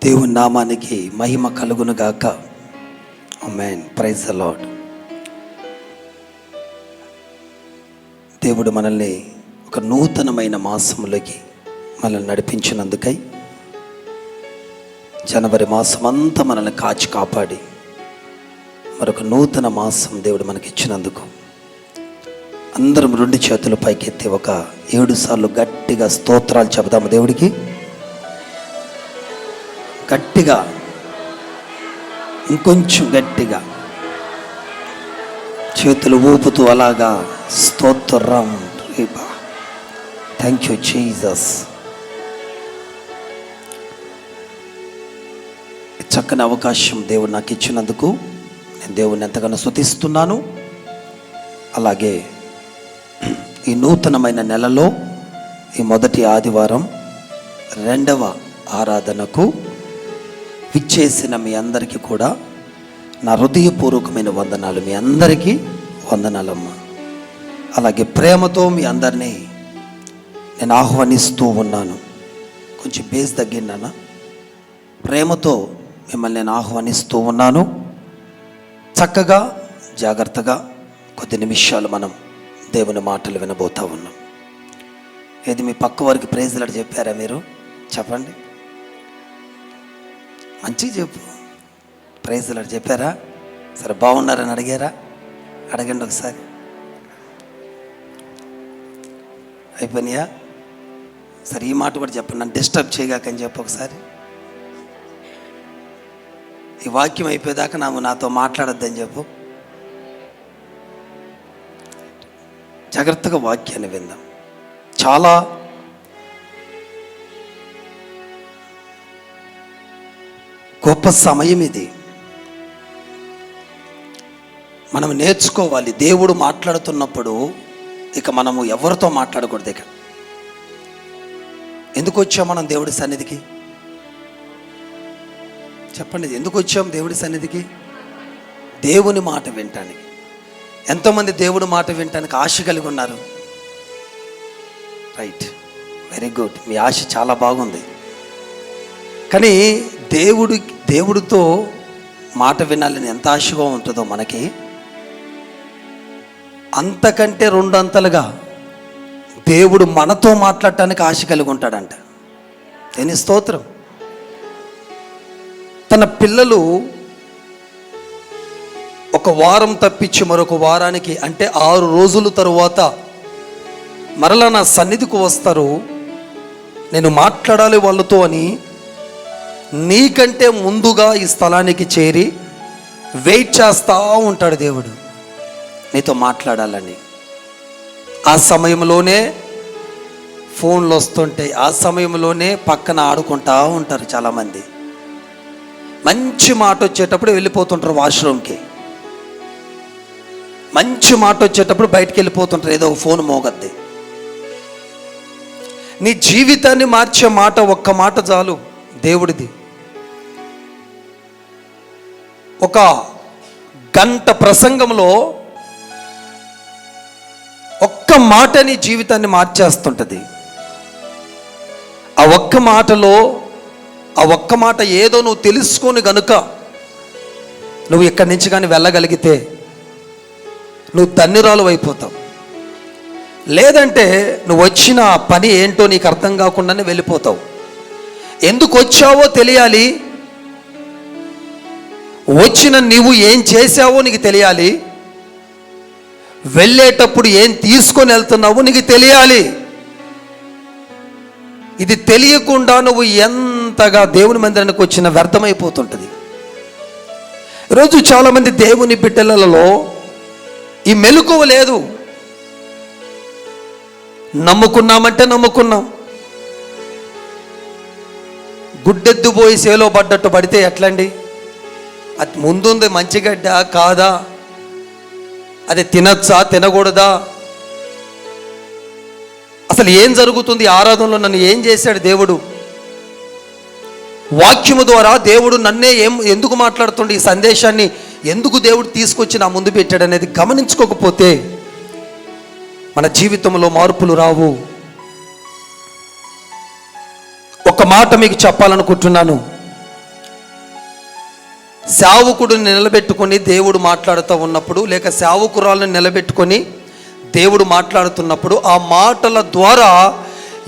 దేవుని నామానికి మహిమ కలుగును గాక. ఆమేన్. Praise the Lord. దేవుడు మనల్ని ఒక నూతనమైన మాసంలోకి మనల్ని నడిపించినందుకై, జనవరి మాసం అంతా మనల్ని కాచి కాపాడి మరొక నూతన మాసం దేవుడు మనకి ఇచ్చినందుకు అందరం 2 చేతులు పైకెత్తి ఒక 7 సార్లు గట్టిగా స్తోత్రాలు చెబుదాము దేవుడికి. గట్టిగా, ఇంకొంచెం గట్టిగా చేతులు ఊపుతూ అలాగా స్తోత్రం. Thank you Jesus. చక్కని అవకాశం దేవుడు నాకు ఇచ్చినందుకు నేను దేవుడిని ఎంతగానో స్తుతిస్తున్నాను. అలాగే ఈ నూతనమైన నెలలో ఈ మొదటి ఆదివారం 2వ ఆరాధనకు విచ్చేసిన మీ అందరికీ కూడా నా హృదయపూర్వకమైన వందనాలు. మీ అందరికీ వందనాలమ్మా. అలాగే ప్రేమతో మీ అందరినీ నేను ఆహ్వానిస్తూ ఉన్నాను. కొంచెం బేస్ తగ్గిందన్న. ప్రేమతో మిమ్మల్ని నేను ఆహ్వానిస్తూ ఉన్నాను. చక్కగా జాగ్రత్తగా కొద్ది నిమిషాలు మనం దేవుని మాటలు వినబోతూ ఉన్నాం. ఏది మీ పక్క వారికి ప్రైజ్లాడు చెప్పారా? మీరు చెప్పండి, మంచిగా చెప్పు. ప్రైజ్లాడు చెప్పారా? సరే, బాగున్నారని అడిగారా? అడగండి ఒకసారి. అయిపోయినాయా? సరే, ఈ మాట కూడా చెప్పండి, నన్ను డిస్టర్బ్ చేయగాకని చెప్పు ఒకసారి. ఈ వాక్యం అయిపోయేదాకా నాతో మాట్లాడొద్దని చెప్పు. జాగ్రత్తగా వాక్యాన్ని విందాం. చాలా గొప్ప సమయం ఇది. మనం నేర్చుకోవాలి. దేవుడు మాట్లాడుతున్నప్పుడు ఇక మనము ఎవరితో మాట్లాడకూడదు. ఇక ఎందుకు వచ్చాం మనం దేవుడి సన్నిధికి? చెప్పండి, ఎందుకు వచ్చాం దేవుడి సన్నిధికి? దేవుని మాట వినటానికి. ఎంతోమంది దేవుడి మాట వినటానికి ఆశ కలిగి ఉన్నారు. Right, very good. మీ ఆశ చాలా బాగుంది. కానీ దేవుడితో మాట వినాలని ఎంత ఆశగా ఉంటుందో మనకి, అంతకంటే 2 అంతలుగా దేవుడు మనతో మాట్లాడటానికి ఆశ కలిగి ఉంటాడంట. దేని స్తోత్రం. తన పిల్లలు ఒక వారం తప్పించి మరొక వారానికి, అంటే 6 రోజుల తరువాత మరలా నా సన్నిధికి వస్తారు, నేను మాట్లాడాలి వాళ్ళతో అని నీకంటే ముందుగా ఈ స్థలానికి చేరి వెయిట్ చేస్తూ ఉంటాడు దేవుడు నీతో మాట్లాడాలని. ఆ సమయంలోనే ఫోన్లు వస్తుంటాయి. ఆ సమయంలోనే పక్కన ఆడుకుంటూ ఉంటారు చాలామంది. మంచి మాట వచ్చేటప్పుడు వెళ్ళిపోతుంటారు వాష్రూమ్కి. మంచి మాట వచ్చేటప్పుడు బయటికి వెళ్ళిపోతుంటారు, ఏదో ఫోన్ మోగద్ది. నీ జీవితాన్ని మార్చే మాట, ఒక్క మాట చాలు దేవుడిది. ఒక గంట ప్రసంగంలో ఒక్క మాట నీ జీవితాన్ని మార్చేస్తుంటుంది. ఆ ఒక్క మాటలో, ఆ ఒక్క మాట ఏదో నువ్వు తెలుసుకొని గనుక నువ్వు ఇక్కడి నుంచి కానీ వెళ్ళగలిగితే నువ్వు ధన్యురాలు అయిపోతావు. లేదంటే నువ్వు వచ్చిన పని ఏంటో నీకు అర్థం కాకుండానే వెళ్ళిపోతావు. ఎందుకు వచ్చావో తెలియాలి, వచ్చిన నీవు ఏం చేసావో నీకు తెలియాలి, వెళ్ళేటప్పుడు ఏం తీసుకొని వెళ్తున్నావో నీకు తెలియాలి. ఇది తెలియకుండా నువ్వు ఎంతగా దేవుని మందిరానికి వచ్చిన వ్యర్థమైపోతుంటుంది. ఈరోజు చాలామంది దేవుని బిడ్డలలో ఈ మెలకువ లేదు. నమ్ముకున్నామంటే నమ్ముకున్నాం, గుడ్డెద్దు పోయి సేలో పడ్డట్టు పడితే ఎట్లండి? అది ముందుంది మంచిగడ్డ కాదా? అది తినచ్చా తినకూడదా? అసలు ఏం జరుగుతుంది ఆరాధనలో? నన్ను ఏం చేశాడు దేవుడు? వాక్యము ద్వారా దేవుడు నన్నే ఎందుకు మాట్లాడుతుండే? ఈ సందేశాన్ని ఎందుకు దేవుడు తీసుకొచ్చి నా ముందు పెట్టాడు అనేది గమనించుకోకపోతే మన జీవితంలో మార్పులు రావు. ఒక మాట మీకు చెప్పాలనుకుంటున్నాను. సేవకుడిని నిలబెట్టుకొని దేవుడు మాట్లాడుతూ ఉన్నప్పుడు, లేక సేవకురాలను నిలబెట్టుకొని దేవుడు మాట్లాడుతున్నప్పుడు, ఆ మాటల ద్వారా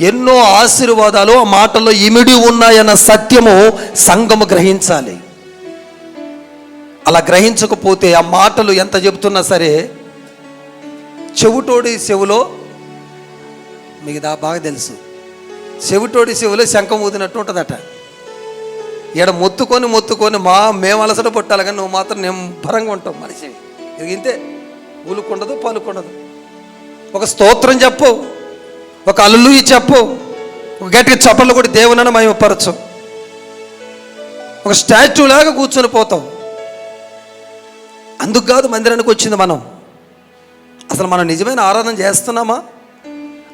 ఎన్నో ఆశీర్వాదాలు ఆ మాటల్లో ఇమిడి ఉన్నాయన్న సత్యము సంఘము గ్రహించాలి. అలా గ్రహించకపోతే ఆ మాటలు ఎంత చెబుతున్నా సరే, చెవిటోడి చెవులో, మీకు బాగా తెలుసు, చెవిటోడి చెవులో శంఖం ఊదినట్టు ఉంటుందట. ఈడ మొత్తుకొని మేము అలసట పుట్టాలి, కానీ నువ్వు మాత్రం నింభరంగా ఉంటావు మనిషి. ఇది ఇంతే, ఊలుకుండదు పలుకుండదు. ఒక స్తోత్రం చెప్పు, ఒక హల్లెలూయా చెప్పు, ఒక గట్టిగా చప్పట్లు కూడా దేవునని మహిమపరచు, ఒక స్టాచ్యూ లాగా కూర్చొని పోతావు. అందుకు కాదు మందిరానికి వచ్చింది మనం. అసలు మనం నిజమైన ఆరాధన చేస్తున్నామా?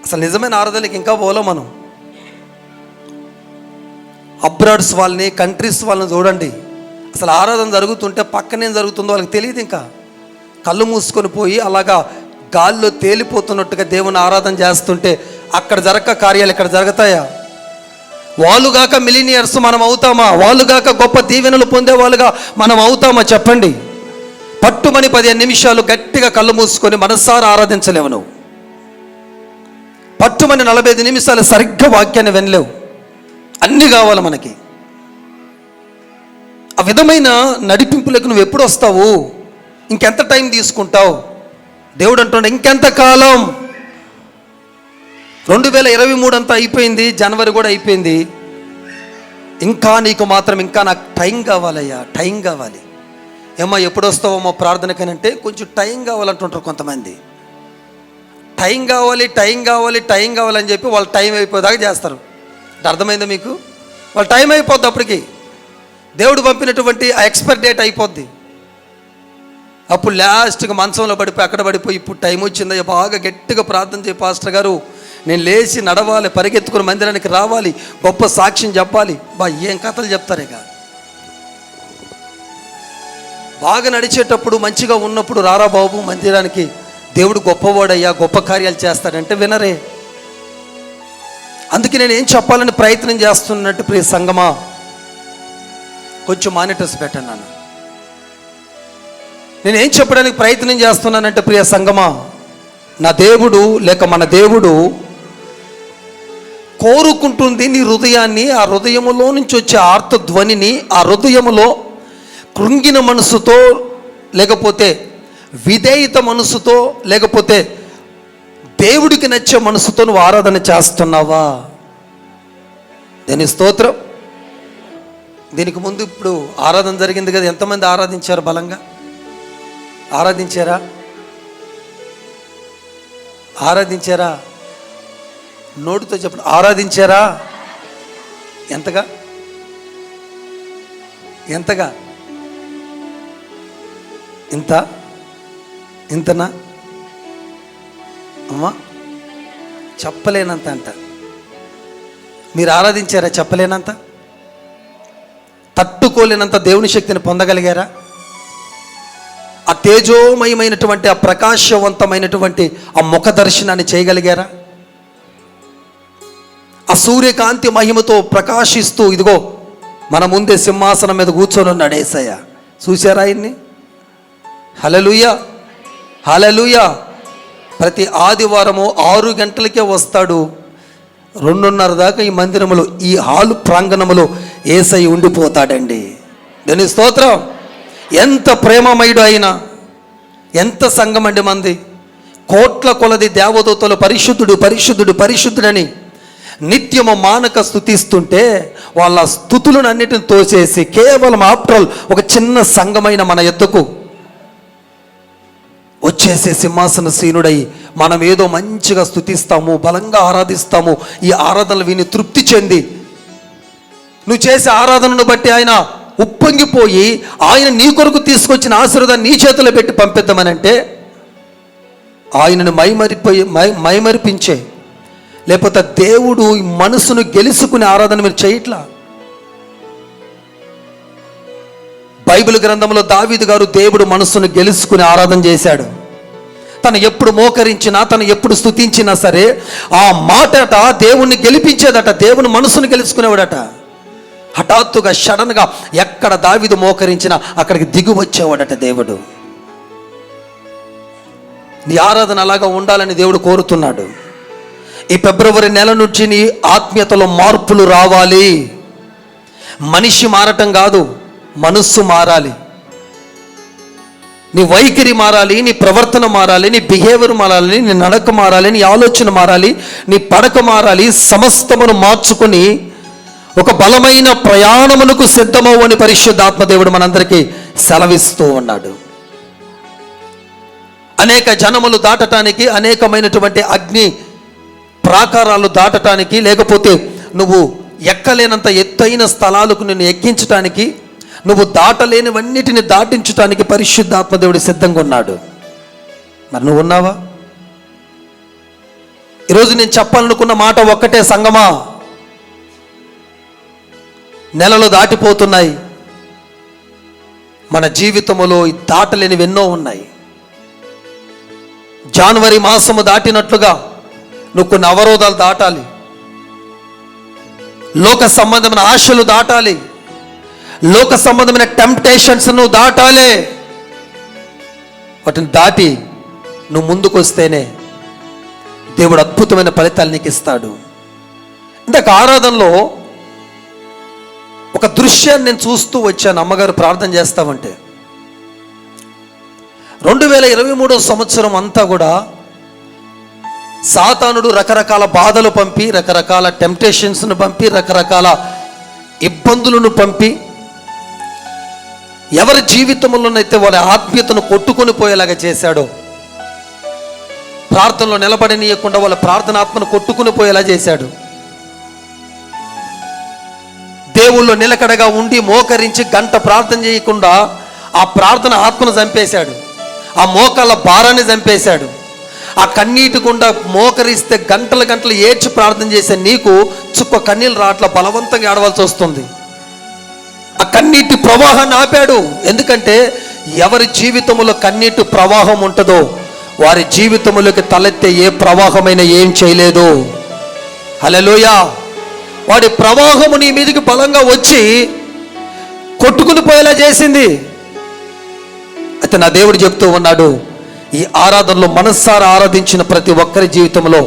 అసలు నిజమైన ఆరాధనకి ఇంకా పోలో మనం. అబ్రాడ్స్ వాళ్ళని, కంట్రీస్ వాళ్ళని చూడండి, అసలు ఆరాధన జరుగుతుంటే పక్కనేం జరుగుతుందో వాళ్ళకి తెలియదు. ఇంకా కళ్ళు మూసుకొని పోయి అలాగా గాల్లో తేలిపోతున్నట్టుగా దేవుని ఆరాధన చేస్తుంటే అక్కడ జరగక కార్యాలు ఇక్కడ జరుగుతాయా? వాళ్ళుగాక మిలీనియర్స్ మనం అవుతామా? వాళ్ళుగాక గొప్ప దీవెనలు పొందే వాళ్ళుగా మనం అవుతామా? చెప్పండి. పట్టుమని 15 నిమిషాలు గట్టిగా కళ్ళు మూసుకొని మనసారా ఆరాధించలేవు నువ్వు. పట్టుమని 45 నిమిషాలు సరిగ్గా వాక్యాన్ని వినలేవు. అన్నీ కావాలి మనకి. ఆ విధమైన నడిపింపులకు నువ్వు ఎప్పుడు వస్తావు? ఇంకెంత టైం తీసుకుంటావు? దేవుడు అంటున్నాడు, ఇంకెంత కాలం? 2023 అంతా అయిపోయింది, జనవరి కూడా అయిపోయింది. ఇంకా నీకు మాత్రం ఇంకా నాకు టైం కావాలయ్యా, టైం కావాలి. ఏమో ఎప్పుడు వస్తావో ప్రార్థనకనంటే కొంచెం టైం కావాలంటుంటారు కొంతమంది. టైం కావాలని చెప్పి వాళ్ళు టైం అయిపోయేదాకా చేస్తారు. అర్థమైందా మీకు? వాళ్ళు టైం అయిపోద్ది, అప్పటికి దేవుడు పంపినటువంటి ఆ ఎక్స్పైర్ డేట్ అయిపోద్ది. అప్పుడు లాస్ట్గా మంచంలో పడిపోయి అక్కడ పడిపోయి, ఇప్పుడు టైం వచ్చిందయ్యా, బాగా గట్టిగా ప్రార్థన చేయి పాస్టర్ గారు, నేను లేచి నడవాలి, పరిగెత్తుకుని మందిరానికి రావాలి, గొప్ప సాక్ష్యం చెప్పాలి. ఏం కథలు చెప్తారు. ఇక బాగా నడిచేటప్పుడు మంచిగా ఉన్నప్పుడు రారా బాబు మందిరానికి, దేవుడు గొప్పవాడయ్యా, గొప్ప కార్యాలు చేస్తాడంటే వినరే. అందుకే నేను ఏం చెప్పాలని ప్రయత్నం చేస్తున్నట్టు, ప్రియ సంగమా, కొంచెం మానిటర్స్ పెట్టండి నాన్న. నేనేం చెప్పడానికి ప్రయత్నం చేస్తున్నానంటే, ప్రియ సంగమా, నా దేవుడు లేక మన దేవుడు కోరుకుంటుంది నీ హృదయాన్ని. ఆ హృదయములో నుంచి వచ్చే ఆర్తధ్వనిని, ఆ హృదయములో కృంగిన మనసుతో, లేకపోతే విధేయత మనసుతో, లేకపోతే దేవుడికి నచ్చే మనసుతో నువ్వు ఆరాధన చేస్తున్నావా? దేని స్తోత్రం. దీనికి ముందు ఇప్పుడు ఆరాధన జరిగింది కదా, ఎంతమంది ఆరాధించారు? బలంగా ఆరాధించారా? నోటితో చెప్పండి, ఆరాధించారా? ఎంతగా? ఇంతనా అమ్మా? చెప్పలేనంత అంట. మీరు ఆరాధించారా? చెప్పలేనంత, తట్టుకోలేనంత దేవుని శక్తిని పొందగలిగారా? ఆ తేజోమయమైనటువంటి, ఆ ప్రకాశవంతమైనటువంటి ఆ ముఖ దర్శనాన్ని చేయగలిగారా? ఆ సూర్యకాంతి మహిమతో ప్రకాశిస్తూ ఇదిగో మన ముందే సింహాసనం మీద కూర్చొని ఉన్నాడు యేసయ్య. చూశారా ఆయన్ని? హల్లెలూయా, హల్లెలూయా. ప్రతి ఆదివారము 6 గంటలకే వస్తాడు. 2:30 దాకా ఈ మందిరములో, ఈ హాలు ప్రాంగణములో యేసయ్య ఉండిపోతాడండి. దాని స్తోత్రం. ఎంత ప్రేమమయుడు అయినా, ఎంత సంఘం అండి మంది, కోట్ల కొలది దేవదూతలు పరిశుద్ధుడు పరిశుద్ధుడు పరిశుద్ధుడని నిత్యము మానక స్తుతిస్తుంటే, వాళ్ళ స్తుతులను అన్నిటిని తోసేసి కేవలం ఆఫ్టర్ ఒక చిన్న సంఘమైన మన ఎద్దుకు వచ్చేసే సింహాసన సీనుడై మనం ఏదో మంచిగా స్తుతిస్తాము, బలంగా ఆరాధిస్తాము. ఈ ఆరాధనలు విని తృప్తి చెంది నువ్వు చేసే ఆరాధనను బట్టి ఆయన ఉప్పొంగిపోయి ఆయన నీ కొరకు తీసుకొచ్చిన ఆశీర్వాదాన్ని నీ చేతిలో పెట్టి పంపిద్దామనంటే, ఆయనను మైమరిపించే, లేకపోతే దేవుడు మనసును గెలుచుకునే ఆరాధన మీరు చేయట్లా. బైబిల్ గ్రంథంలో దావీదు గారు దేవుడు మనసును గెలుచుకుని ఆరాధన చేశాడు. తను ఎప్పుడు మోకరించినా, తను ఎప్పుడు స్తుతించినా సరే ఆ మాటట దేవుణ్ణి గెలిపించేదట, దేవుని మనసును గెలుచుకునేవాడట. హఠాత్తుగా సడన్గా ఎక్కడ దావీదు మోకరించినా అక్కడికి దిగి వచ్చేవాడట దేవుడు. నీ ఆరాధన అలాగా ఉండాలని దేవుడు కోరుతున్నాడు. ఈ ఫిబ్రవరి నెల నుంచి నీ ఆత్మీయతలో మార్పులు రావాలి. మనిషి మారటం కాదు, మనస్సు మారాలి. నీ వైఖరి మారాలి, నీ ప్రవర్తన మారాలి, నీ బిహేవియర్ మారాలి, నీ నడక మారాలి, నీ ఆలోచన మారాలి, నీ పడక మారాలి. సమస్తమును మార్చుకొని ఒక బలమైన ప్రయాణమునకు సిద్ధమవు అని పరిశుద్ధాత్మ దేవుడు మనందరికీ సెలవిస్తూ ఉన్నాడు. అనేక జనములు దాటటానికి, అనేకమైనటువంటి అగ్ని ప్రాకారాలు దాటటానికి, లేకపోతే నువ్వు ఎక్కలేనంత ఎత్తైన స్థలాలకు నిన్ను ఎక్కించటానికి, నువ్వు దాటలేనివన్నిటిని దాటించటానికి పరిశుద్ధాత్మ దేవుడు సిద్ధంగా ఉన్నాడు. మరి నువ్వు ఉన్నావా? ఈరోజు నేను చెప్పాలనుకున్న మాట ఒక్కటే సంగమా, నెలలు దాటిపోతున్నాయి. మన జీవితంలో దాటలేనివి ఎన్నో ఉన్నాయి. జనవరి మాసము దాటినట్లుగా నువ్వు కొన్ని అవరోధాలు దాటాలి, లోక సంబంధమైన ఆశలు దాటాలి, లోక సంబంధమైన టెంప్టేషన్స్ నువ్వు దాటాలి. వాటిని దాటి నువ్వు ముందుకు వస్తేనే దేవుడు అద్భుతమైన ఫలితాలు నీకు ఇస్తాడు. ఇందాక ఆరాధనలో ఒక దృశ్యాన్ని నేను చూస్తూ వచ్చాను. అమ్మగారు ప్రార్థన చేస్తామంటే 2023 సంవత్సరం అంతా కూడా సాతానుడు రకరకాల బాధలు పంపి, రకరకాల టెంప్టేషన్స్ను పంపి, రకరకాల ఇబ్బందులను పంపి, ఎవరి జీవితంలోనైతే వాళ్ళ ఆత్మీయతను కొట్టుకొని పోయేలాగా చేశాడో, ప్రార్థనలో నిలబడనీయకుండా వాళ్ళ ప్రార్థనాత్మను కొట్టుకుని పోయేలా చేశాడు. దేవుళ్ళు నిలకడగా ఉండి మోకరించి గంట ప్రార్థన చేయకుండా ఆ ప్రార్థన ఆత్మను చంపేశాడు, ఆ మోకాళ్ళ భారాన్ని చంపేశాడు. ఆ కన్నీటి గుండా మోకరిస్తే గంటలు గంటలు ఏడ్చి ప్రార్థన చేసే నీకు చుక్క కన్నీళ్ళు రాట్ల బలవంతంగా ఏడవలసి వస్తుంది. ఆ కన్నీటి ప్రవాహాన్ని ఆపాడు. ఎందుకంటే ఎవరి జీవితంలో కన్నీటి ప్రవాహం ఉంటుందో వారి జీవితంలోకి తలెత్తే ఏ ప్రవాహమైనా ఏం చేయలేదు. హల్లెలూయా. వాడి ప్రవాహము నీ మీదకి బలంగా వచ్చి కొట్టుకుని పోయేలా చేసింది. అయితే నా దేవుడు చెప్తూ ఉన్నాడు, ఈ ఆరాధనలో మనస్సారా ఆరాధించిన ప్రతి ఒక్కరి జీవితంలో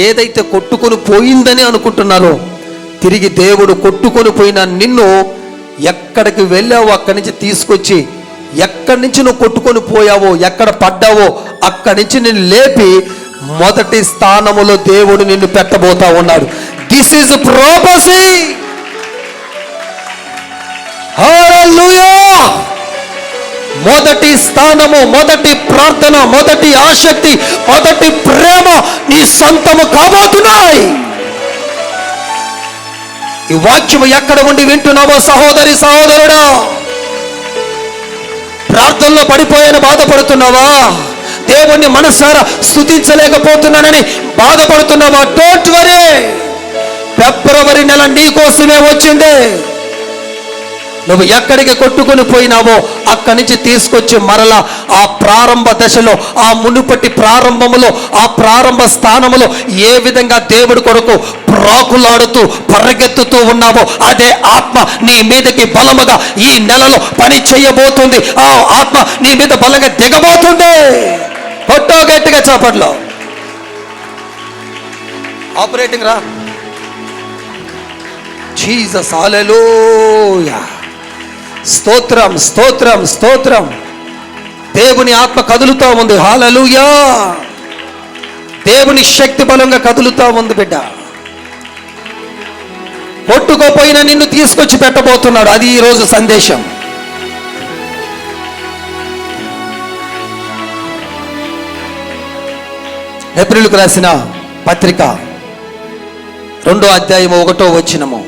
ఏదైతే కొట్టుకొని పోయిందని అనుకుంటున్నారో, తిరిగి దేవుడు కొట్టుకొని పోయిన నిన్ను ఎక్కడికి వెళ్ళావో అక్కడి నుంచి తీసుకొచ్చి, ఎక్కడి నుంచి నువ్వు కొట్టుకొని పోయావో, ఎక్కడ పడ్డావో అక్కడి నుంచి నిన్ను లేపి మొదటి స్థానములో దేవుడు నిన్ను పెట్టబోతా ఉన్నాడు. This is prophecy. హల్లెలూయా. మొదటి స్థానము, మొదటి ప్రార్థన, మొదటి ఆసక్తి, మొదటి ప్రేమ నీ సొంతము కాబోతున్నాయి. ఈ వాక్యము ఎక్కడ ఉండి వింటున్నావో సహోదరి సహోదరుడా, ప్రార్థనలో పడిపోయాను బాధపడుతున్నావా? దేవుణ్ణి మనసారా స్తుతించలేకపోతున్నానని బాధపడుతున్నావా? Don't worry. ఫిబ్రవరి నెల నీ కోసమే వచ్చింది. నువ్వు ఎక్కడికి కొట్టుకుని పోయినావో అక్కడి నుంచి తీసుకొచ్చి మరలా ఆ ప్రారంభ దశలో, ఆ మునుపటి ప్రారంభములో, ఆ ప్రారంభ స్థానములో ఏ విధంగా దేవుడి కొరకు ప్రాకులాడుతూ పరిగెత్తుతూ ఉన్నావో అదే ఆత్మ నీ మీదకి బలముగా ఈ నెలలో పని చేయబోతుంది. ఆ ఆత్మ నీ మీద బలంగా దిగబోతుంది. కొట్టో గట్టిగా చాపట్లో. ఆపరేటింగ్ రా. జీసస్. హల్లెలూయా. స్తోత్రం, స్తోత్రం, స్తోత్రం. దేవుని ఆత్మ కదులుతా ఉంది. హల్లెలూయా. దేవుని శక్తి బలంగా కదులుతా ఉంది బిడ్డ. కొట్టుకోపోయినా నిన్ను తీసుకొచ్చి పెట్టబోతున్నాడు. అది ఈరోజు సందేశం. హెబ్రీయులకు రాసిన పత్రిక 2వ అధ్యాయము 1వ వచనము.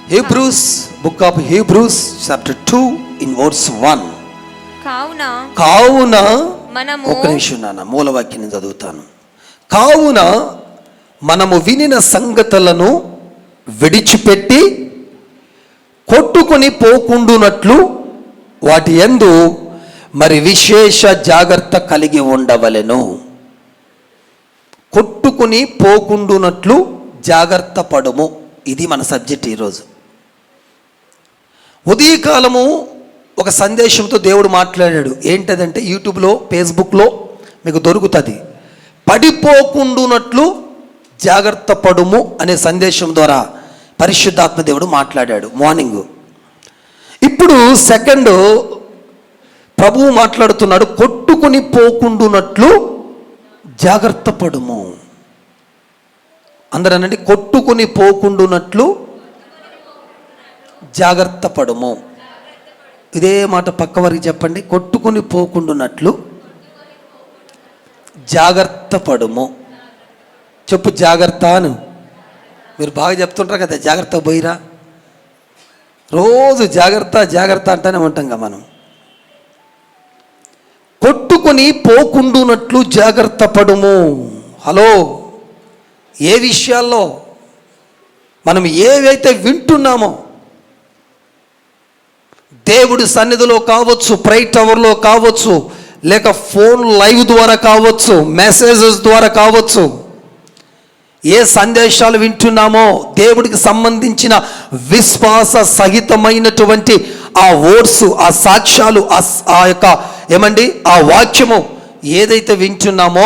Hebrews, book of Hebrews chapter 2 in verse 1. కావున ఒక నిమిషం నాన్న, మూలవాక్యం నేను చదువుతాను. కావున మనము వినిన సంగతులను విడిచిపెట్టి కొట్టుకొని పోకుండునట్లు వాటి యందు మరి విశేష జాగ్రత్త కలిగి ఉండవలెను. కొట్టుకుని పోకుండునట్లు జాగ్రత్త పడుము. ఇది మన సబ్జెక్ట్ ఈరోజు. ఉదయకాలము ఒక సందేశంతో దేవుడు మాట్లాడాడు. ఏంటదంటే యూట్యూబ్లో, ఫేస్బుక్లో మీకు దొరుకుతుంది. పడిపోకుండునట్లు జాగ్రత్త పడుము అనే సందేశం ద్వారా పరిశుద్ధాత్మ దేవుడు మాట్లాడాడు మార్నింగ్. ఇప్పుడు సెకండ్ ప్రభువు మాట్లాడుతున్నాడు, కొట్టుకుని పోకుండునట్లు జాగ్రత్త పడుము. అందరూ అనండి, కొట్టుకుని పోకుండునట్లు జాగ్రత్త పడుము. ఇదే మాట పక్క వారికి చెప్పండి, కొట్టుకుని పోకుండునట్లు జాగ్రత్త పడుము. చెప్పు, జాగ్రత్త అను. మీరు బాగా చెప్తుంటారు కదా, జాగ్రత్త పోయిరా. రోజు జాగ్రత్త జాగ్రత్త అంటానే ఉంటాం కదా మనం. కొట్టుకొని పోకుండునట్లు జాగ్రత్త పడుము. హలో, ఏ విషయాల్లో మనం ఏవైతే వింటున్నామో, దేవుడి సన్నిధిలో కావచ్చు, ప్రైట్ టవర్లో కావచ్చు, లేక ఫోన్ లైవ్ ద్వారా కావచ్చు, మెసేజెస్ ద్వారా కావచ్చు, ఏ సందేశాలు వింటున్నామో దేవుడికి సంబంధించిన విశ్వాస సహితమైనటువంటి ఆ వర్డ్స్, ఆ సాక్ష్యాలు, ఆ యొక్క ఏమండి ఆ వాక్యము ఏదైతే వింటున్నామో,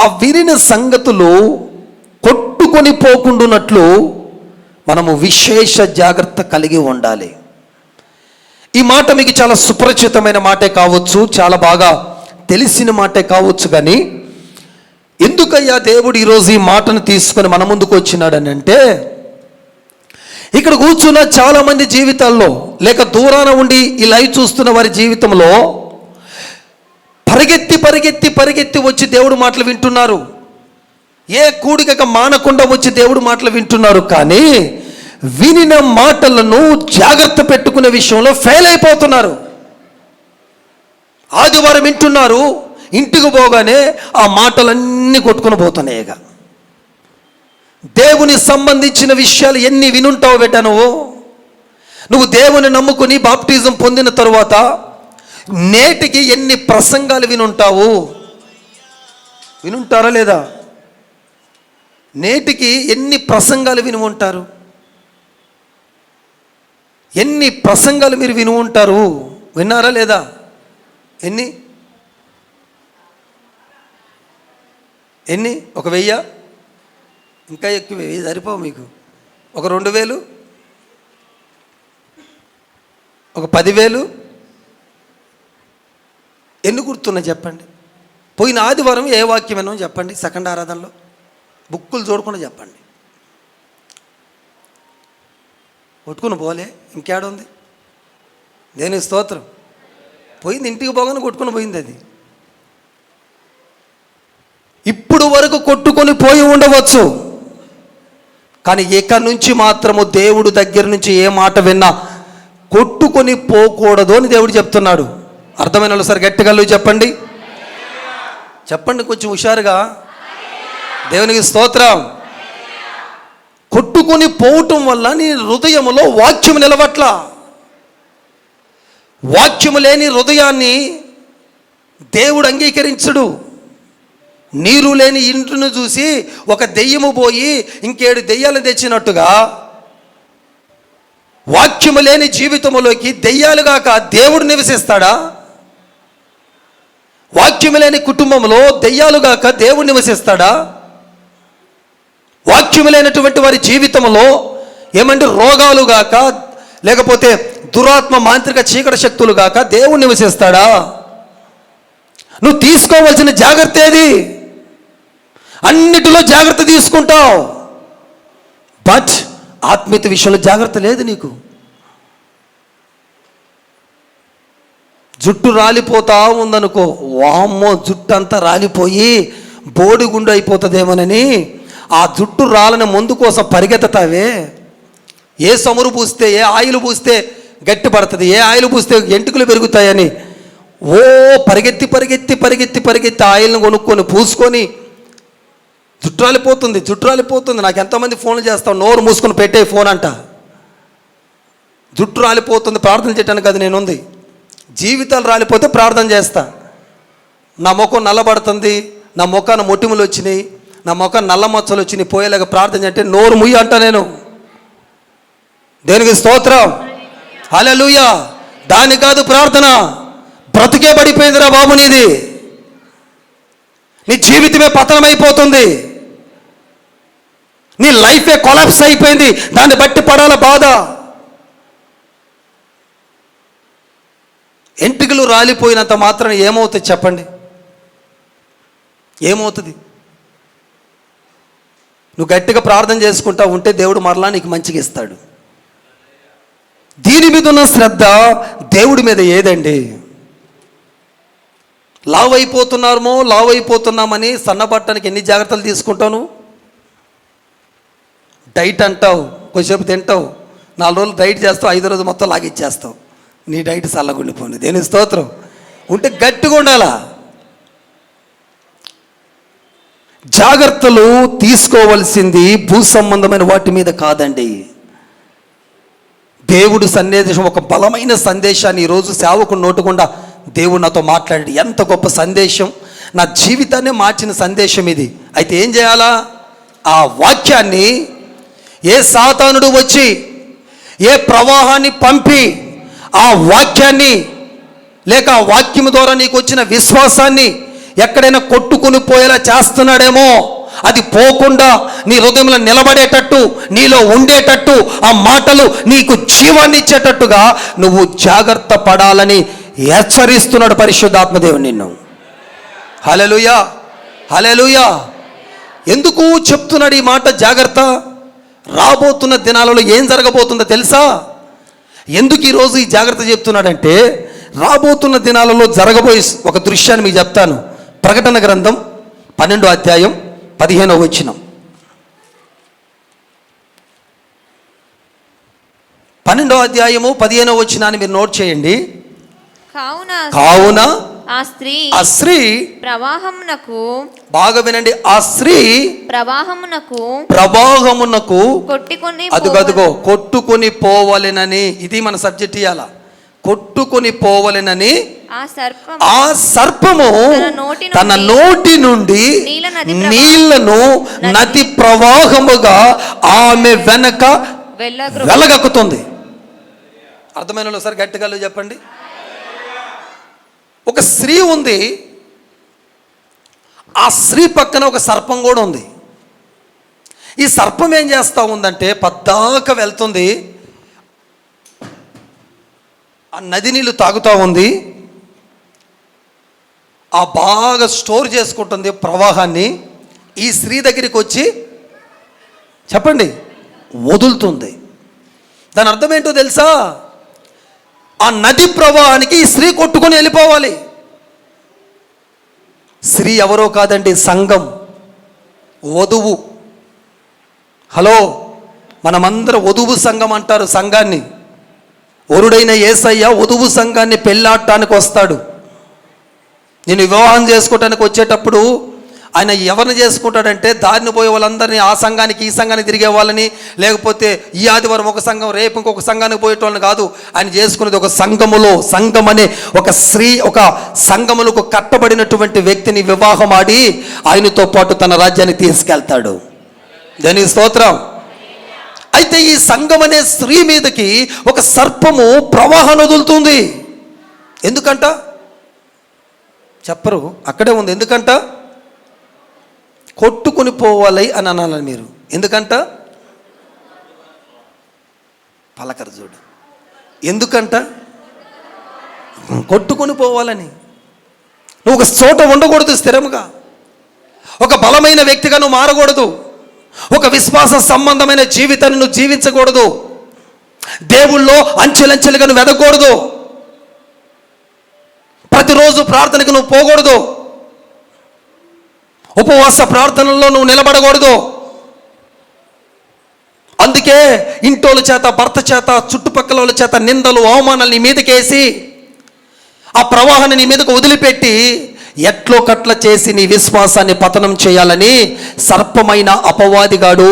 ఆ వినిన సంగతులు కొట్టుకొని పోకుండునట్లు మనము విశేష జాగ్రత్త కలిగి ఉండాలి. ఈ మాట మీకు చాలా సుపరిచితమైన మాటే కావచ్చు, చాలా బాగా తెలిసిన మాటే కావచ్చు, కానీ ఎందుకయ్యా దేవుడు ఈరోజు ఈ మాటను తీసుకొని మన ముందుకు వచ్చినాడని అంటే, ఇక్కడ కూర్చున్న చాలామంది జీవితాల్లో, లేక దూరాన ఉండి ఈ లైవ్ చూస్తున్న వారి జీవితంలో పరిగెత్తి పరిగెత్తి పరిగెత్తి వచ్చి దేవుడు మాటలు వింటున్నారు. ఏ కూడిక మానకుండా వచ్చి దేవుడు మాటలు వింటున్నారు, కానీ వినిన మాటలను జాగ్రత్త పెట్టుకునే విషయంలో ఫెయిల్ అయిపోతున్నారు. ఆదివారం వింటున్నారు, ఇంటికి పోగానే ఆ మాటలన్నీ కొట్టుకుని పోతున్నాయిగా. దేవుని సంబంధించిన విషయాలు ఎన్ని వినుంటావు బెట్ట. నువ్వు దేవుని నమ్ముకుని బాప్టిజం పొందిన తరువాత నేటికి ఎన్ని ప్రసంగాలు వినుంటావు? వినుంటారా లేదా? నేటికి ఎన్ని ప్రసంగాలు విని ఉంటారు? ఎన్ని ప్రసంగాలు మీరు విని ఉంటారు? విన్నారా లేదా? ఎన్ని? ఒక 1000? ఇంకా ఎక్కువ, 1000 సరిపోవు మీకు. ఒక 2000, ఒక 10,000 ఎన్ని గుర్తున్నాయి చెప్పండి? పోయిన ఆదివారం ఏ వాక్యమేనో చెప్పండి. సెకండ్ ఆరాధనలో బుక్కులు చూడకుండా చెప్పండి. కొట్టుకుని పోలే, ఇంకేడుంది? దేనికి స్తోత్రం. పోయింది, ఇంటికి పోగానే కొట్టుకుని పోయింది అది. ఇప్పుడు వరకు కొట్టుకొని పోయి ఉండవచ్చు, కానీ ఇక నుంచి మాత్రము దేవుడు దగ్గర నుంచి ఏ మాట విన్నా కొట్టుకొని పోకూడదు అని దేవుడు చెప్తున్నాడు. అర్థమైన వాళ్ళు సరే గట్టిగా చెప్పండి. చెప్పండి కొంచెం హుషారుగా. దేవునికి స్తోత్రం. కొట్టుకొని పోవటం వల్ల నీ హృదయములో వాక్యము నిలవట్ల. వాక్యము లేని హృదయాన్ని దేవుడు అంగీకరించడు. నీరు లేని ఇంటిని చూసి ఒక దెయ్యము పోయి 7 దెయ్యాలు తెచ్చినట్టుగా, వాక్యము లేని జీవితములోకి దెయ్యాలుగాక దేవుడు నివసిస్తాడా? వాక్యము లేని కుటుంబంలో దెయ్యాలుగాక దేవుడు నివసిస్తాడా? వాక్యము లేనటువంటి వారి జీవితంలో ఏమంటే రోగాలు గాక, లేకపోతే దురాత్మ మాంత్రిక చీకటి శక్తులు గాక దేవుడు నివసిస్తాడా? నువ్వు తీసుకోవాల్సిన జాగ్రత్త ఏది? అన్నిటిలో జాగ్రత్త తీసుకుంటావు, బట్ ఆత్మీయత విషయంలో జాగ్రత్త లేదు నీకు. జుట్టు రాలిపోతా ఉందనుకో, వామ్మో జుట్టు అంతా రాలిపోయి బోడిగుండు అయిపోతుందేమోనని ఆ జుట్టు రాలని మందు కోసం పరిగెత్తుతావే. ఏ సమురు పూస్తే, ఏ ఆయిల్ పూస్తే గట్టి పడుతుంది, ఏ ఆయిల్ పూస్తే ఎంటుకలు పెరుగుతాయని పరిగెత్తి పరిగెత్తి పరిగెత్తి పరిగెత్తి ఆయిల్ని కొనుక్కొని పూసుకొని జుట్టు రాలిపోతుంది. నాకు ఎంతమంది ఫోన్లు చేస్తావు, నోరు మూసుకొని పెట్టే ఫోన్ అంట. జుట్టు రాలిపోతుంది, ప్రార్థన చేయడానికి అది నేనుంది. జీవితాలు రాలిపోతే ప్రార్థన చేస్తా. నా ముఖం నల్లబడుతుంది, నా ముఖాన మొటిములు వచ్చినాయి, నా ముఖం నల్ల మచ్చలు వచ్చి నీ పోయేలాగా ప్రార్థన అంటే నోరు ముయ్యి అంట నేను. దేనికి స్తోత్రం, హల్లెలూయా. దాని కాదు ప్రార్థన. బ్రతికే పడిపోయిందిరా బాబు నీది. నీ జీవితమే పతనమైపోతుంది, నీ లైఫే కొలాప్స్ అయిపోయింది. దాన్ని బట్టి పడాల బాధ. ఎంట్రుకలు రాలిపోయినంత మాత్రం ఏమవుతుంది చెప్పండి? ఏమవుతుంది? నువ్వు గట్టిగా ప్రార్థన చేసుకుంటా ఉంటే దేవుడు మరలా నీకు మంచిగా ఇస్తాడు. దీని మీద ఉన్న శ్రద్ధ దేవుడి మీద ఏదండి? లావ్ అయిపోతున్నామని సన్నబట్టడానికి ఎన్ని జాగ్రత్తలు తీసుకుంటావు? డైట్ అంటావు, కొంచెంసేపు తింటావు, 4 రోజులు డైట్ చేస్తావు, 5వ రోజు మొత్తం లాగిచ్చేస్తావు. నీ డైట్ చల్లగుండిపోయింది. దేని స్తోత్రం. ఉంటే గట్టిగా ఉండాలా. జాగ్రత్తలు తీసుకోవలసింది భూ సంబంధమైన వాటి మీద కాదండి. దేవుడు సందేశం, ఒక బలమైన సందేశాన్ని ఈరోజు సేవకుడు నోటుకుండా దేవుడు నాతో మాట్లాడి, ఎంత గొప్ప సందేశం, నా జీవితాన్ని మార్చిన సందేశం ఇది. అయితే ఏం చేయాలా? ఆ వాక్యాన్ని ఏ సాతానుడు వచ్చి ఏ ప్రవాహాన్ని పంపి ఆ వాక్యాన్ని లేక ఆ వాక్యం ద్వారా నీకు వచ్చిన విశ్వాసాన్ని ఎక్కడైనా కొట్టుకుని పోయేలా చేస్తున్నాడేమో, అది పోకుండా నీ హృదయంలో నిలబడేటట్టు, నీలో ఉండేటట్టు, ఆ మాటలు నీకు జీవాన్ని ఇచ్చేటట్టుగా నువ్వు జాగ్రత్త పడాలని హెచ్చరిస్తున్నాడు పరిశుద్ధాత్మదేవుడు నిన్ను. హల్లెలూయా, హల్లెలూయా. ఎందుకు చెప్తున్నాడు ఈ మాట జాగ్రత్త? రాబోతున్న దినాలలో ఏం జరగబోతుందో తెలుసా? ఎందుకు ఈరోజు ఈ జాగ్రత్త చెప్తున్నాడంటే, రాబోతున్న దినాలలో జరగబోయే ఒక దృశ్యాన్ని మీకు చెప్తాను. ప్రకటన గ్రంథం 12వ అధ్యాయం 15వ వచనం. 12వ అధ్యాయము 15వ వచనాన్ని మీరు నోట్ చేయండి. కావున ఆ స్త్రీ ప్రవాహమునకు, బాగా వినండి, ఆ స్త్రీ ప్రవాహమునకు కొట్టుకొని పోవలెనని. ఇది మన సబ్జెక్ట్ ఇయాల. కొట్టుకొని పోవలెనని ఆ సర్పము తన నోటి నుండి నీళ్లను నది ప్రవాహముగా ఆమె వెనక వెళ్ళగక్కుతుంది. అర్థమైన ఒకసారి గట్టిగా చెప్పండి. ఒక స్త్రీ ఉంది, ఆ స్త్రీ పక్కన ఒక సర్పం కూడా ఉంది. ఈ సర్పం ఏం చేస్తూ ఉందంటే, పద్దాక వెళ్తుంది, ఆ నది నీళ్ళు తాగుతూ ఉంది, ఆ బాగా స్టోర్ చేసుకుంటుంది ప్రవాహాన్ని. ఈ స్త్రీ దగ్గరికి వచ్చి చెప్పండి వదులుతుంది. దాని అర్థం ఏంటో తెలుసా? ఆ నది ప్రవాహానికి ఈ స్త్రీ కొట్టుకొని వెళ్ళిపోవాలి. స్త్రీ ఎవరో కాదండి, సంఘం, వధువు. హలో, మనమందరం వధువు సంఘం అంటారు సంఘాన్ని. వరుడైన యేసయ్య వధువు సంఘాన్ని పెళ్ళాడటానికి వస్తాడు. నేను వివాహం చేసుకోవటానికి వచ్చేటప్పుడు ఆయన ఎవరిని చేసుకుంటాడంటే, దారిని పోయే వాళ్ళందరినీ ఆ సంఘానికి ఈ సంఘానికి తిరిగే వాళ్ళని, లేకపోతే ఈ ఆదివారం ఒక సంఘం, రేపు ఇంకొక సంఘానికి పోయేటోళ్ళని కాదు. ఆయన చేసుకునేది ఒక సంఘములో, సంఘం అనే ఒక స్త్రీ, ఒక సంఘములకు కట్టబడినటువంటి వ్యక్తిని వివాహం ఆడి ఆయనతో పాటు తన రాజ్యాన్ని తీసుకెళ్తాడు. దాని స్తోత్రం. అయితే ఈ సంఘం అనే స్త్రీ మీదకి ఒక సర్పము ప్రవాహాన్ని వదులుతుంది. ఎందుకంట చెప్పరు, అక్కడే ఉంది. ఎందుకంట? కొట్టుకుని పోవాలి అని అనాలని మీరు. ఎందుకంట? పలకరు చూడు. ఎందుకంట? కొట్టుకుని పోవాలని. నువ్వు ఒక చోట ఉండకూడదు స్థిరముగా, ఒక బలమైన వ్యక్తిగా నువ్వు మారకూడదు, ఒక విశ్వాస సంబంధమైన జీవితాన్ని నువ్వు జీవించకూడదు, దేవుళ్ళో అంచెలంచెలుగా నువ్వు ఎదగకూడదు, ప్రతిరోజు ప్రార్థనకు నువ్వు పోకూడదు, ఉపవాస ప్రార్థనల్లో నువ్వు నిలబడకూడదు. అందుకే ఇంటోళ్ళ చేత, భర్త చేత, చుట్టుపక్కల వాళ్ళ చేత నిందలు, అవమానాలు నీ మీదకేసి ఆ ప్రవాహాన్ని నీ మీదకు వదిలిపెట్టి ఎట్లో కట్ల చేసి నీ విశ్వాసాన్ని పతనం చేయాలని సర్పమైన అపవాదిగాడు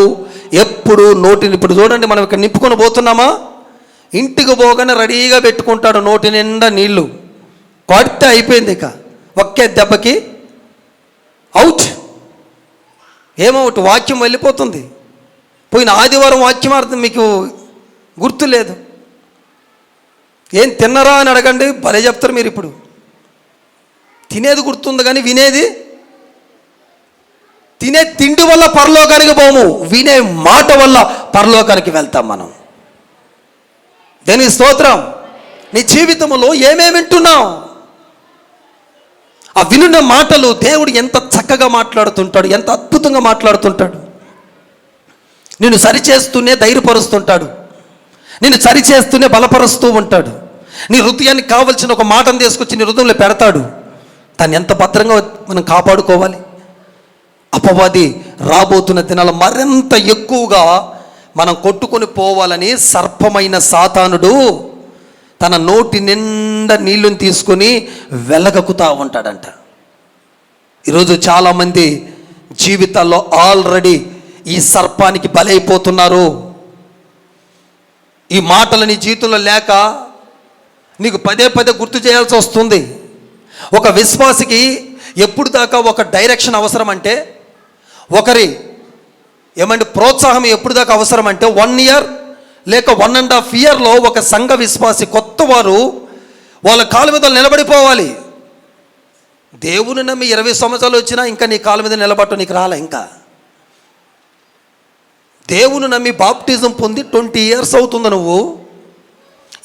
ఎప్పుడు నోటిని, ఇప్పుడు చూడండి, మనం ఇక్కడ నింపుకొని పోతున్నామా, ఇంటికి పోగానే రెడీగా పెట్టుకుంటాడు నోటి నిండా నీళ్లు. కొడితే అయిపోయింది, ఇక ఒకే దెబ్బకి అవుట్. ఏమో ఒకటి వాక్యం వెళ్ళిపోతుంది. పోయిన ఆదివారం వాక్యమార్థం మీకు గుర్తు లేదు. ఏం తిన్నరా అని అడగండి, భలే చెప్తారు మీరు. ఇప్పుడు తినేది గుర్తుంది కానీ వినేది, తినే తిండి వల్ల పరలోకానికి పోము, వినే మాట వల్ల పరలోకానికి వెళ్తాం మనం. దేనికి స్తోత్రం. నీ జీవితంలో ఏమేమి వింటున్నావు? ఆ వినున్న మాటలు దేవుడు ఎంత చక్కగా మాట్లాడుతుంటాడు, ఎంత అద్భుతంగా మాట్లాడుతుంటాడు. నిన్ను సరిచేస్తూనే ధైర్యపరుస్తుంటాడు, నిన్ను సరిచేస్తూనే బలపరుస్తూ ఉంటాడు. నీ హృదయానికి కావలసిన ఒక మాటను తీసుకొచ్చి నీ హృదయంలో పెడతాడు. దాన్ని ఎంత భద్రంగా మనం కాపాడుకోవాలి. అపవాది రాబోతున్న దినాలు మరింత ఎక్కువగా మనం కొట్టుకొని పోవాలని సర్పమైన సాతానుడు తన నోటి నిండా నీళ్ళని తీసుకొని వెలగకుతా ఉంటాడంట. ఈరోజు చాలామంది జీవితాల్లో ఆల్రెడీ ఈ సర్పానికి బలైపోతున్నారు. ఈ మాటలు నీ జీవితంలో లేక నీకు పదే పదే గుర్తు చేయాల్సి వస్తుంది. ఒక విశ్వాసికి ఎప్పుడు దాకా ఒక డైరెక్షన్ అవసరం అంటే, ఒకరి ప్రోత్సాహం ఎప్పుడు దాకా అవసరం అంటే 1 year లేక 1.5 yearలో ఒక సంఘ విశ్వాసి కొత్త వారు వాళ్ళ కాళ్ళ మీద నిలబడిపోవాలి. దేవుని నమ్మి 20 సంవత్సరాలు వచ్చినా ఇంకా నీ కాళ్ళ మీద నిలబడటం నీకు రాలే. ఇంకా దేవుని నమ్మి బాప్టిజం పొంది 20 years అవుతుంది. నువ్వు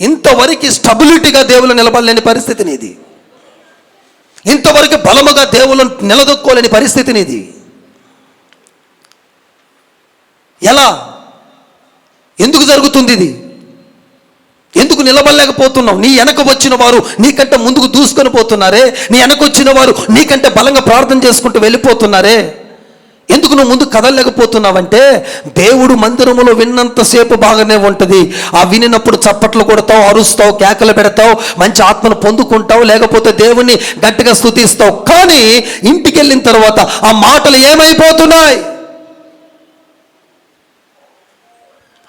ఇంతవరకు స్టెబిలిటీగా దేవుళ్ళు నిలబడలేని పరిస్థితి నీది. ఇంతవరకు బలముగా దేవుళ్ళను నిలదొక్కోలేని పరిస్థితి నీది. ఎలా, ఎందుకు జరుగుతుంది ఇది? ఎందుకు నిలబడలేకపోతున్నావు? నీ వెనక వచ్చిన వారు నీకంటే ముందుకు దూసుకొని పోతున్నారే, నీ వెనక వచ్చిన వారు నీకంటే బలంగా ప్రార్థన చేసుకుంటూ వెళ్ళిపోతున్నారే. ఎందుకు నువ్వు ముందు కదలలేకపోతున్నావంటే, దేవుడు మందిరములో విన్నంతసేపు బాగానే ఉంటుంది. ఆ వినినప్పుడు చప్పట్లు కొడతావు, అరుస్తావు, కేకలు పెడతావు, మంచి ఆత్మను పొందుకుంటావు, లేకపోతే దేవుణ్ణి గట్టిగా స్తుతిస్తావు. కానీ ఇంటికి వెళ్ళిన తర్వాత ఆ మాటలు ఏమైపోతున్నాయి?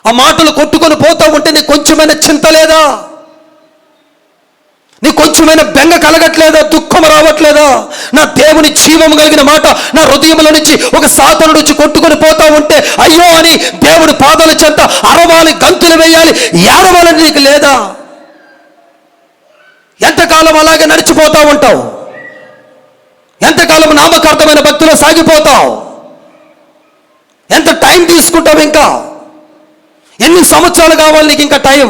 ఆ మాటలు కొట్టుకొని పోతా ఉంటే నీకు కొంచెమైనా చింత లేదా? నీకు కొంచెమైనా బెంగ కలగట్లేదా? దుఃఖం రావట్లేదా? నా దేవుని జీవం కలిగిన మాట నా హృదయంలో నుంచి ఒక సాతానుడు వచ్చి కొట్టుకొని పోతా ఉంటే అయ్యో అని దేవుడి పాదాల చెంత అరవాలి, గంతులు వేయాలి, ఏడవాలని నీకు లేదా? ఎంతకాలం అలాగే నడిచిపోతా ఉంటావు? ఎంతకాలం నామకార్థమైన భక్తిలో సాగిపోతావు? ఎంత టైం తీసుకుంటావు? ఇంకా ఎన్ని సంవత్సరాలు కావాలి నీకు ఇంకా టైం?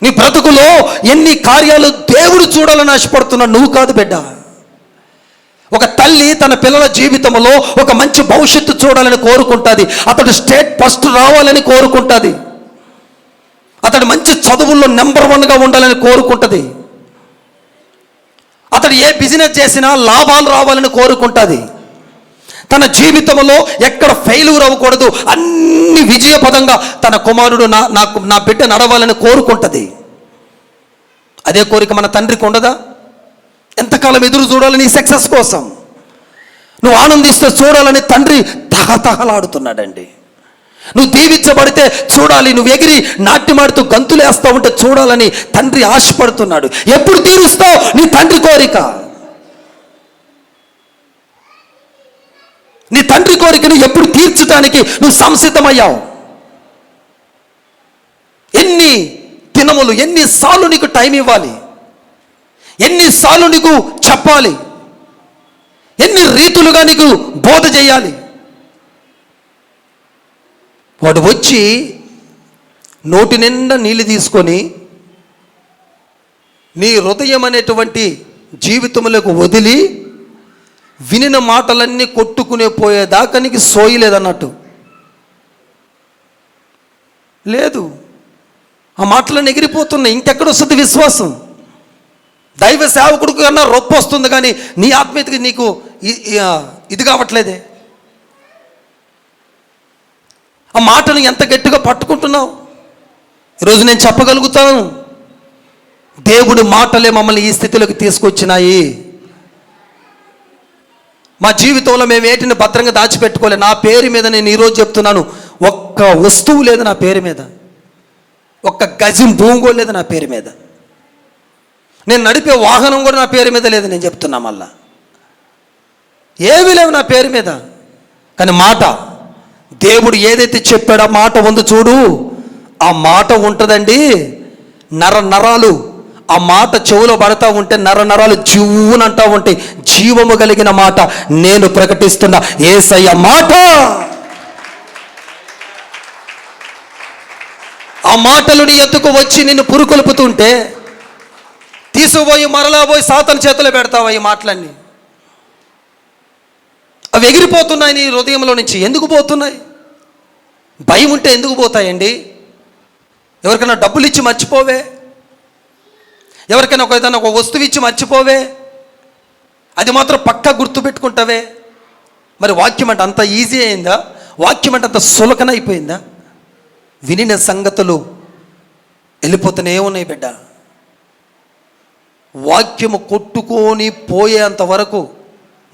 నీ బ్రతుకులో ఎన్ని కార్యాలు దేవుడు చూడాలని ఆశపడుతున్నాడు, నువ్వు కాదు బిడ్డ. ఒక తల్లి తన పిల్లల జీవితంలో ఒక మంచి భవిష్యత్తు చూడాలని కోరుకుంటుంది. అతడు స్టేట్ ఫస్ట్ రావాలని కోరుకుంటుంది. అతడు మంచి చదువుల్లో నెంబర్ 1గా ఉండాలని కోరుకుంటుంది. అతడు ఏ బిజినెస్ చేసినా లాభాలు రావాలని కోరుకుంటుంది. తన జీవితంలో ఎక్కడ ఫెయిల్యూర్ అవ్వకూడదు, అన్ని విజయపదంగా తన కుమారుడు నా బిడ్డ నడవాలని కోరుకుంటుంది. అదే కోరిక మన తండ్రికి ఉండదా? ఎంతకాలం ఎదురు చూడాలని నీ సక్సెస్ కోసం, నువ్వు ఆనందిస్తే చూడాలని తండ్రి తహతహలాడుతున్నాడండి. నువ్వు దీవించబడితే చూడాలి, నువ్వు ఎగిరి నాట్యమాడుతూ గంతులేస్తూ ఉంటే చూడాలని తండ్రి ఆశపడుతున్నాడు. ఎప్పుడు తీరుస్తావు నీ తండ్రి కోరిక? నీ తండ్రి కోరికను ఎప్పుడు తీర్చడానికి నువ్వు సంసిద్ధమయ్యావు? ఎన్ని దినములు, ఎన్నిసార్లు నీకు టైం ఇవ్వాలి? ఎన్నిసార్లు నీకు చెప్పాలి? ఎన్ని రీతులుగా నీకు బోధ చేయాలి? వాడు వచ్చి నోటి నిండా నీళ్ళు తీసుకొని నీ హృదయం అనేటువంటి జీవితంలోకి వదిలి వినిన మాటలన్నీ కొట్టుకునే పోయేదాకా నీకు సోయలేదన్నట్టు. లేదు, ఆ మాటలన్నీ ఎగిరిపోతున్నాయి. ఇంకెక్కడ వస్తుంది విశ్వాసం? దైవ సేవకుడికి కన్నా రొప్ప వస్తుంది, కానీ నీ ఆత్మీయతకి నీకు ఇది కావట్లేదే. ఆ మాటను ఎంత గట్టిగా పట్టుకుంటున్నావు? ఈరోజు నేను చెప్పగలుగుతాను, దేవుడి మాటలే మమ్మల్ని ఈ స్థితిలోకి తీసుకొచ్చినాయి. మా జీవితంలో మేము వేటిని భద్రంగా దాచిపెట్టుకోలేదు. నా పేరు మీద నేను ఈరోజు చెప్తున్నాను, ఒక్క వస్తువు లేదు నా పేరు మీద, ఒక్క గజం భూమి కూడా లేదు నా పేరు మీద. నేను నడిపే వాహనం కూడా నా పేరు మీద లేదు. నేను చెప్తున్నా మళ్ళా, ఏమీ లేవు నా పేరు మీద. కానీ మాట, దేవుడు ఏదైతే చెప్పాడో ఆ మాట ఉంది చూడు, ఆ మాట ఉంటుందండి. నరాలు ఆ మాట చెవులో పడతా ఉంటే నరాలు జీవునంటా ఉంటాయి. జీవము కలిగిన మాట నేను ప్రకటిస్తున్న యేసయ్య మాట. ఆ మాటలు నీ ఎత్తుకు వచ్చి నిన్ను పురుకొల్పుతుంటే తీసుకుపోయి మరలా పోయి సాతాను చేతిలో పెడతావా? ఈ మాటలన్నీ అవి ఎగిరిపోతున్నాయి నీ హృదయంలో నుంచి. ఎందుకు పోతున్నాయి? భయం ఉంటే ఎందుకు పోతాయండి? ఎవరికైనా డబ్బులు ఇచ్చి మర్చిపోవే, ఎవరికైనా ఏదైనా ఒక వస్తువు ఇచ్చి మర్చిపోవే, అది మాత్రం పక్కా గుర్తుపెట్టుకుంటావే. మరి వాక్యం అంటే అంత ఈజీ అయిందా? వాక్యం అంటే అంత సులకన అయిపోయిందా? వినిన సంగతులు వెళ్ళిపోతూనే ఉన్నాయి బిడ్డ. వాక్యము కొట్టుకొని పోయేంత వరకు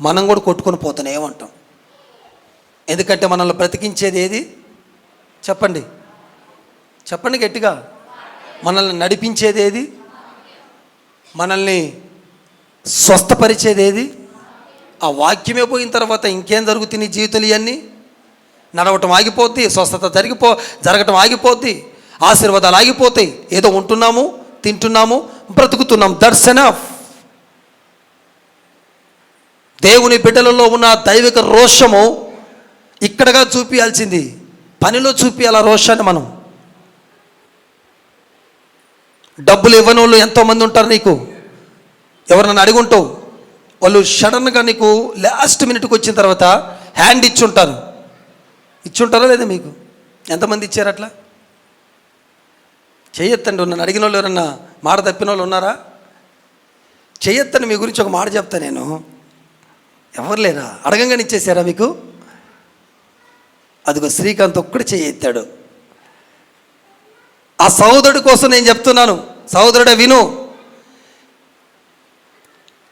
మనం కూడా కొట్టుకొని పోతూనే ఉంటాం. ఎందుకంటే మనల్ని బ్రతికించేది ఏది? చెప్పండి, చెప్పండి గట్టిగా. మనల్ని నడిపించేది ఏది? మనల్ని స్వస్థపరిచేది ఏది? ఆ వాక్యమే పోయిన తర్వాత ఇంకేం జరుగుతుంది? నీ జీవితాలు ఇవన్నీ నడవటం ఆగిపోద్ది, స్వస్థత జరగటం ఆగిపోద్ది, ఆశీర్వాదాలు ఆగిపోతాయి. ఏదో ఉంటున్నాము, తింటున్నాము, బ్రతుకుతున్నాం. That's enough. దేవుని బిడ్డలలో ఉన్న దైవిక రోషము ఇక్కడగా చూపించాల్సింది పనిలో చూపించాలి. ఆ రోషాన్ని మనం. డబ్బులు ఇవ్వని వాళ్ళు ఎంతోమంది ఉంటారు. నీకు ఎవరినైనా అడుగుంటావు, వాళ్ళు సడన్గా నీకు లాస్ట్ మినిట్కి వచ్చిన తర్వాత హ్యాండ్ ఇచ్చుంటారా లేదా? మీకు ఎంతమంది ఇచ్చారు అట్లా? చెయ్యొత్తండి. నన్ను అడిగిన వాళ్ళు ఎవరన్నా మాట తప్పిన వాళ్ళు ఉన్నారా? చెయ్యొత్తండి. మీ గురించి ఒక మాట చెప్తా నేను. ఎవరు లేరా? అడగంగానే ఇచ్చేసారా మీకు? అదిగో శ్రీకాంత్ ఒక్కడు చెయ్యెత్తాడు. ఆ సహోదరుడి కోసం నేను చెప్తున్నాను. సహోదరుడే విను.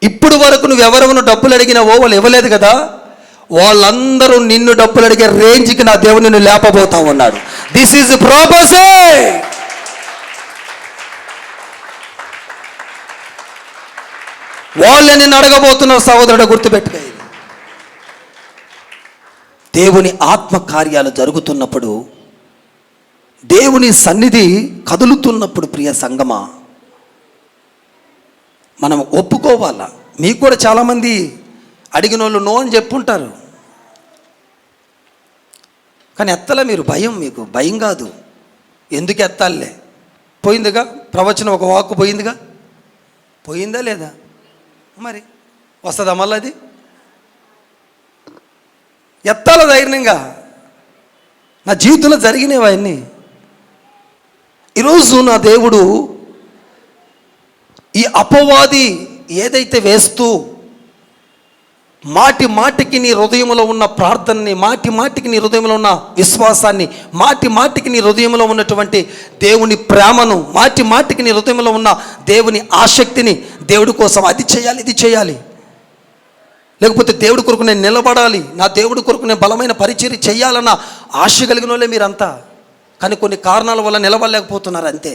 ఇప్పుడు వరకు నువ్వు ఎవరెవరు డబ్బులు అడిగినావో వాళ్ళు ఇవ్వలేదు కదా, వాళ్ళందరూ నిన్ను డబ్బులు అడిగే రేంజ్కి నా దేవుడు నిన్ను లేపబోతా ఉన్నాడు. This is prophecy. వాళ్ళే నిన్ను అడగబోతున్నారు సహోదరుడు, గుర్తుపెట్టుకో. దేవుని ఆత్మ కార్యాలు జరుగుతున్నప్పుడు, దేవుని సన్నిధి కదులుతున్నప్పుడు, ప్రియ సంగమా, మనం ఒప్పుకోవాలా. మీకు కూడా చాలామంది అడిగిన వాళ్ళు నో అని చెప్పుంటారు. కానీ ఎత్తలే మీరు. భయం, మీకు భయం కాదు. ఎందుకు ఎత్తాలే? పోయిందిగా ప్రవచనం, ఒక వాక్కు పోయిందిగా. పోయిందా లేదా? మరి వస్తుందా మళ్ళీ? అది ఎత్తాల ధైర్యంగా. నా జీవితంలో జరిగినవి అవన్నీ. ఈరోజు నా దేవుడు ఈ అపవాది ఏదైతే వేస్తూ మాటి మాటికి నీ హృదయంలో ఉన్న ప్రార్థనని, మాటి మాటికి నీ హృదయంలో ఉన్న విశ్వాసాన్ని, మాటి మాటికి నీ హృదయంలో ఉన్నటువంటి దేవుని ప్రేమను, మాటి మాటికి నీ హృదయంలో ఉన్న దేవుని ఆసక్తిని, దేవుడి కోసం అది చేయాలి, ఇది చేయాలి, లేకపోతే దేవుడి కొరకు నేను నిలబడాలి, నా దేవుడి కొరకు నేను బలమైన పరిచర్య చేయాలన్న ఆశ కలిగిన వాళ్ళే మీరంతా. కానీ కొన్ని కారణాల వల్ల నిలబడలేకపోతున్నారు అంతే.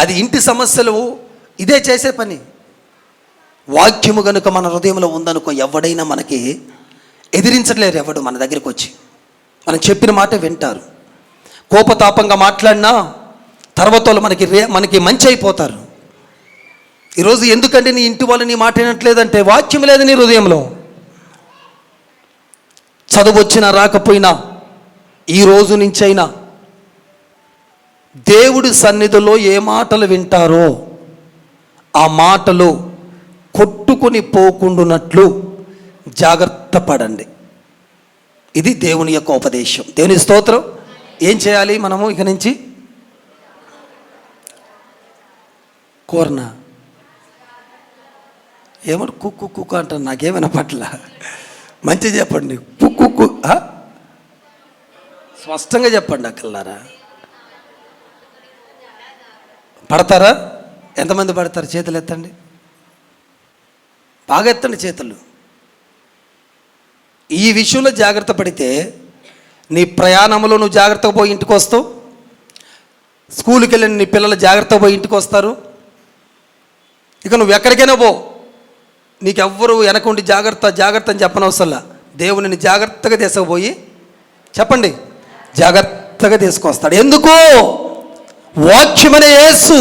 అది ఇంటి సమస్యలు, ఇదే చేసే పని. వాక్యము కనుక మన హృదయంలో ఉందనుకో, ఎవడైనా మనకి ఎదిరించట్లేరు. ఎవడు మన దగ్గరికి వచ్చి మనం చెప్పిన మాట వింటారు. కోపతాపంగా మాట్లాడినా తర్వాత వాళ్ళు మనకి మంచి అయిపోతారు. ఈరోజు ఎందుకంటే నీ ఇంటి వాళ్ళు నీ మాట వినట్లేదంటే వాక్యం లేదు నీ హృదయంలో. చదువు వచ్చినా రాకపోయినా ఈ రోజు నుంచైనా దేవుడి సన్నిధిలో ఏ మాటలు వింటారో ఆ మాటలు కొట్టుకొని పోకుండునట్లు జాగ్రత్త పడండి. ఇది దేవుని యొక్క ఉపదేశం. దేవుని స్తోత్రం. ఏం చేయాలి మనము ఇక నుంచి? కోరనా ఏమన్నా కుక్కు కుక్కు అంటారు, నాకేమైనా పట్ల మంచి చెప్పండి. కుక్కు స్పష్టంగా చెప్పండి అక్కలారా. పడతారా? ఎంతమంది పడతారు? చేతులు ఎత్తండి, బాగా ఎత్తండి చేతులు. ఈ విషయంలో జాగ్రత్త పడితే నీ ప్రయాణంలో నువ్వు జాగ్రత్తగా పోయి ఇంటికి వస్తావు. స్కూల్కి వెళ్ళిన నీ పిల్లలు జాగ్రత్తగా పోయి ఇంటికి వస్తారు. ఇక నువ్వు ఎక్కడికైనా పో, నీకెవ్వరు వెనకుండి జాగ్రత్త జాగ్రత్త అని చెప్పనవసరంలా. దేవుని జాగ్రత్తగా తీసుకుపోయి చెప్పండి, జాగ్రత్తగా తీసుకొస్తాడు. ఎందుకు? వాక్యమనే యేసు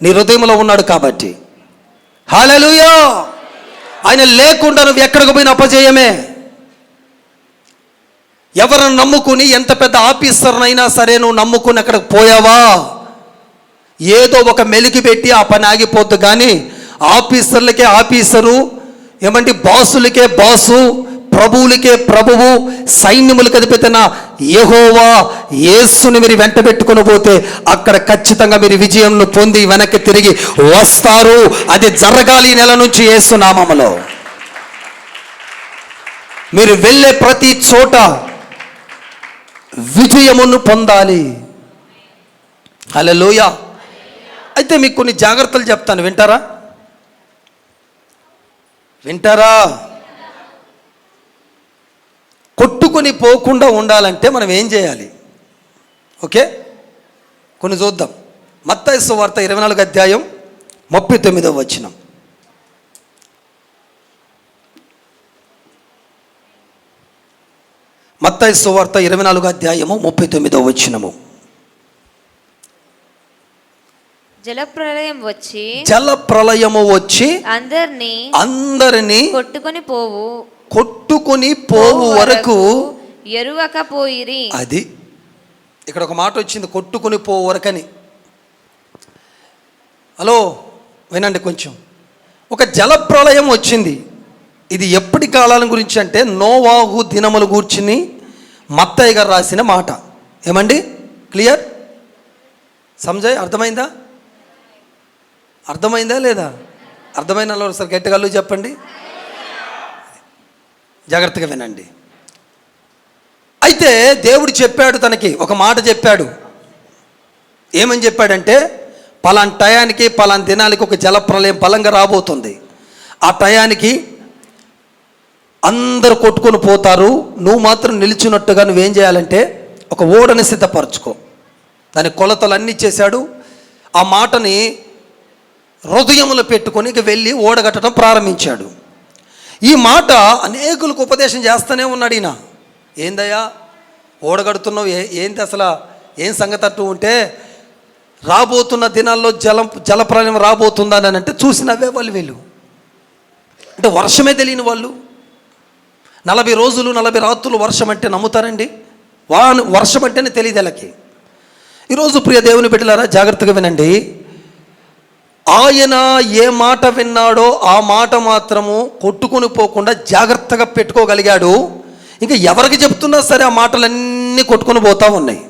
నీ హృదయంలో ఉన్నాడు కాబట్టి. హల్లెలూయా. ఆయన లేకుండా నువ్వు ఎక్కడికి పోయిన అపజయమే. ఎవరిని నమ్ముకుని, ఎంత పెద్ద ఆఫీసర్నైనా సరే నువ్వు నమ్ముకుని అక్కడికి పోయావా, ఏదో ఒక మెలికి పెట్టి ఆ పని ఆగిపోద్దు. కానీ ఆఫీసర్లకే ఆఫీసరు, ఏమంటే బాసులకే బాసు, ప్రభువులకే ప్రభువు, సైన్యములకు అధిపతిన యెహోవా యేసుని మీరు వెంట పెట్టుకుని పోతే అక్కడ ఖచ్చితంగా మీరు విజయంను పొంది వెనక్కి తిరిగి వస్తారు. అది జరగాలి ఈ నెల నుంచి యేసు నామములో. మీరు వెళ్ళే ప్రతి చోట విజయమును పొందాలి. హల్లెలూయా. అయితే మీకు కొన్ని జాగ్రత్తలు చెప్తాను, వింటారా? కొట్టుకొని పోకుండా ఉండాలంటే మనం ఏం చేయాలి? ఓకే, కొన్ని చూద్దాం. మత్తయి సువార్త 24వ అధ్యాయం 39వ వచనం. మత్తయి సువార్త 24వ అధ్యాయము 39వ వచనము. జలప్రలయము వచ్చి అందరినీ కొట్టుకొని పోవు వరకు ఎరువకపోయిరి. అది ఇక్కడ ఒక మాట వచ్చింది, కొట్టుకొని పోవు వరకని. హలో వినండి కొంచెం. ఒక జలప్రలయం వచ్చింది. ఇది ఎప్పటి కాలాల గురించి అంటే నోవాహు దినముల గూర్చిని మత్తయి గారు రాసిన మాట. ఏమండి? క్లియర్? సంజయ్, అర్థమైందా లేదా? అర్థమైన వాళ్ళు సార్ గట్టిగా చెప్పండి, జాగ్రత్తగా వినండి. అయితే దేవుడు చెప్పాడు, తనకి ఒక మాట చెప్పాడు. ఏమని చెప్పాడంటే, పలానా టయానికి పలానా దినానికి ఒక జలప్రలయం బలంగా రాబోతుంది. ఆ టయానికి అందరూ కొట్టుకొని పోతారు. నువ్వు మాత్రం నిలిచినట్టుగా నువ్వేం చేయాలంటే ఒక ఓడని సిద్ధపరచుకో. దాని కొలతలు అన్నీ చేశాడు. ఆ మాటని హృదయములో పెట్టుకొని ఇక వెళ్ళి ఓడగట్టడం ప్రారంభించాడు. ఈ మాట అనేకులకు ఉపదేశం చేస్తూనే ఉన్నాడు ఈయన. ఏందయ్యా ఓడగడుతున్నావు, ఏంటి అసలు ఏం సంగతి అంటూ ఉంటే, రాబోతున్న దినాల్లో జలప్రలయం రాబోతుందని అంటే చూసినవే వాళ్ళు వీళ్ళు. అంటే వర్షమే తెలియని వాళ్ళు. 40 రోజులు 40 రాత్రులు వర్షం అంటే నమ్ముతారండి? వర్షం అంటేనే తెలియదు వీళ్ళకి. ఈరోజు ప్రియ దేవుని బిడ్డలారా, జాగ్రత్తగా వినండి. ఆయన ఏ మాట విన్నాడో ఆ మాట మాత్రము కొట్టుకొని పోకుండా జాగ్రత్తగా పెట్టుకోగలిగాడు. ఇంకా ఎవరికి చెప్తున్నా సరే ఆ మాటలన్నీ కొట్టుకొని పోతా ఉన్నాయి.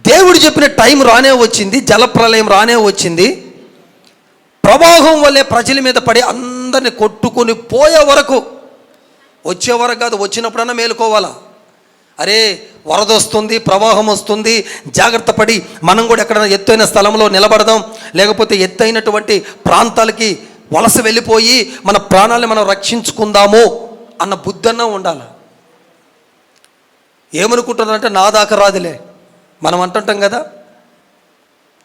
దేవుడు చెప్పిన టైం రానే వచ్చింది, జలప్రలయం రానే వచ్చింది. ప్రవాహం వల్లే ప్రజల మీద పడి అందరిని కొట్టుకొని పోయే వరకు, వచ్చే వరకు కాదు, వచ్చినప్పుడన్నా మేలుకోవాలా. అరే వరద వస్తుంది, ప్రవాహం వస్తుంది, జాగ్రత్త పడి మనం కూడా ఎక్కడైనా ఎత్తైన స్థలంలో నిలబడదాం, లేకపోతే ఎత్తైనటువంటి ప్రాంతాలకి వలస వెళ్ళిపోయి మన ప్రాణాలను మనం రక్షించుకుందాము అన్న బుద్ధన్నా ఉండాలి. ఏమనుకుంటున్నారంటే నా దాకా రాదులే. మనం అంటుంటాం కదా,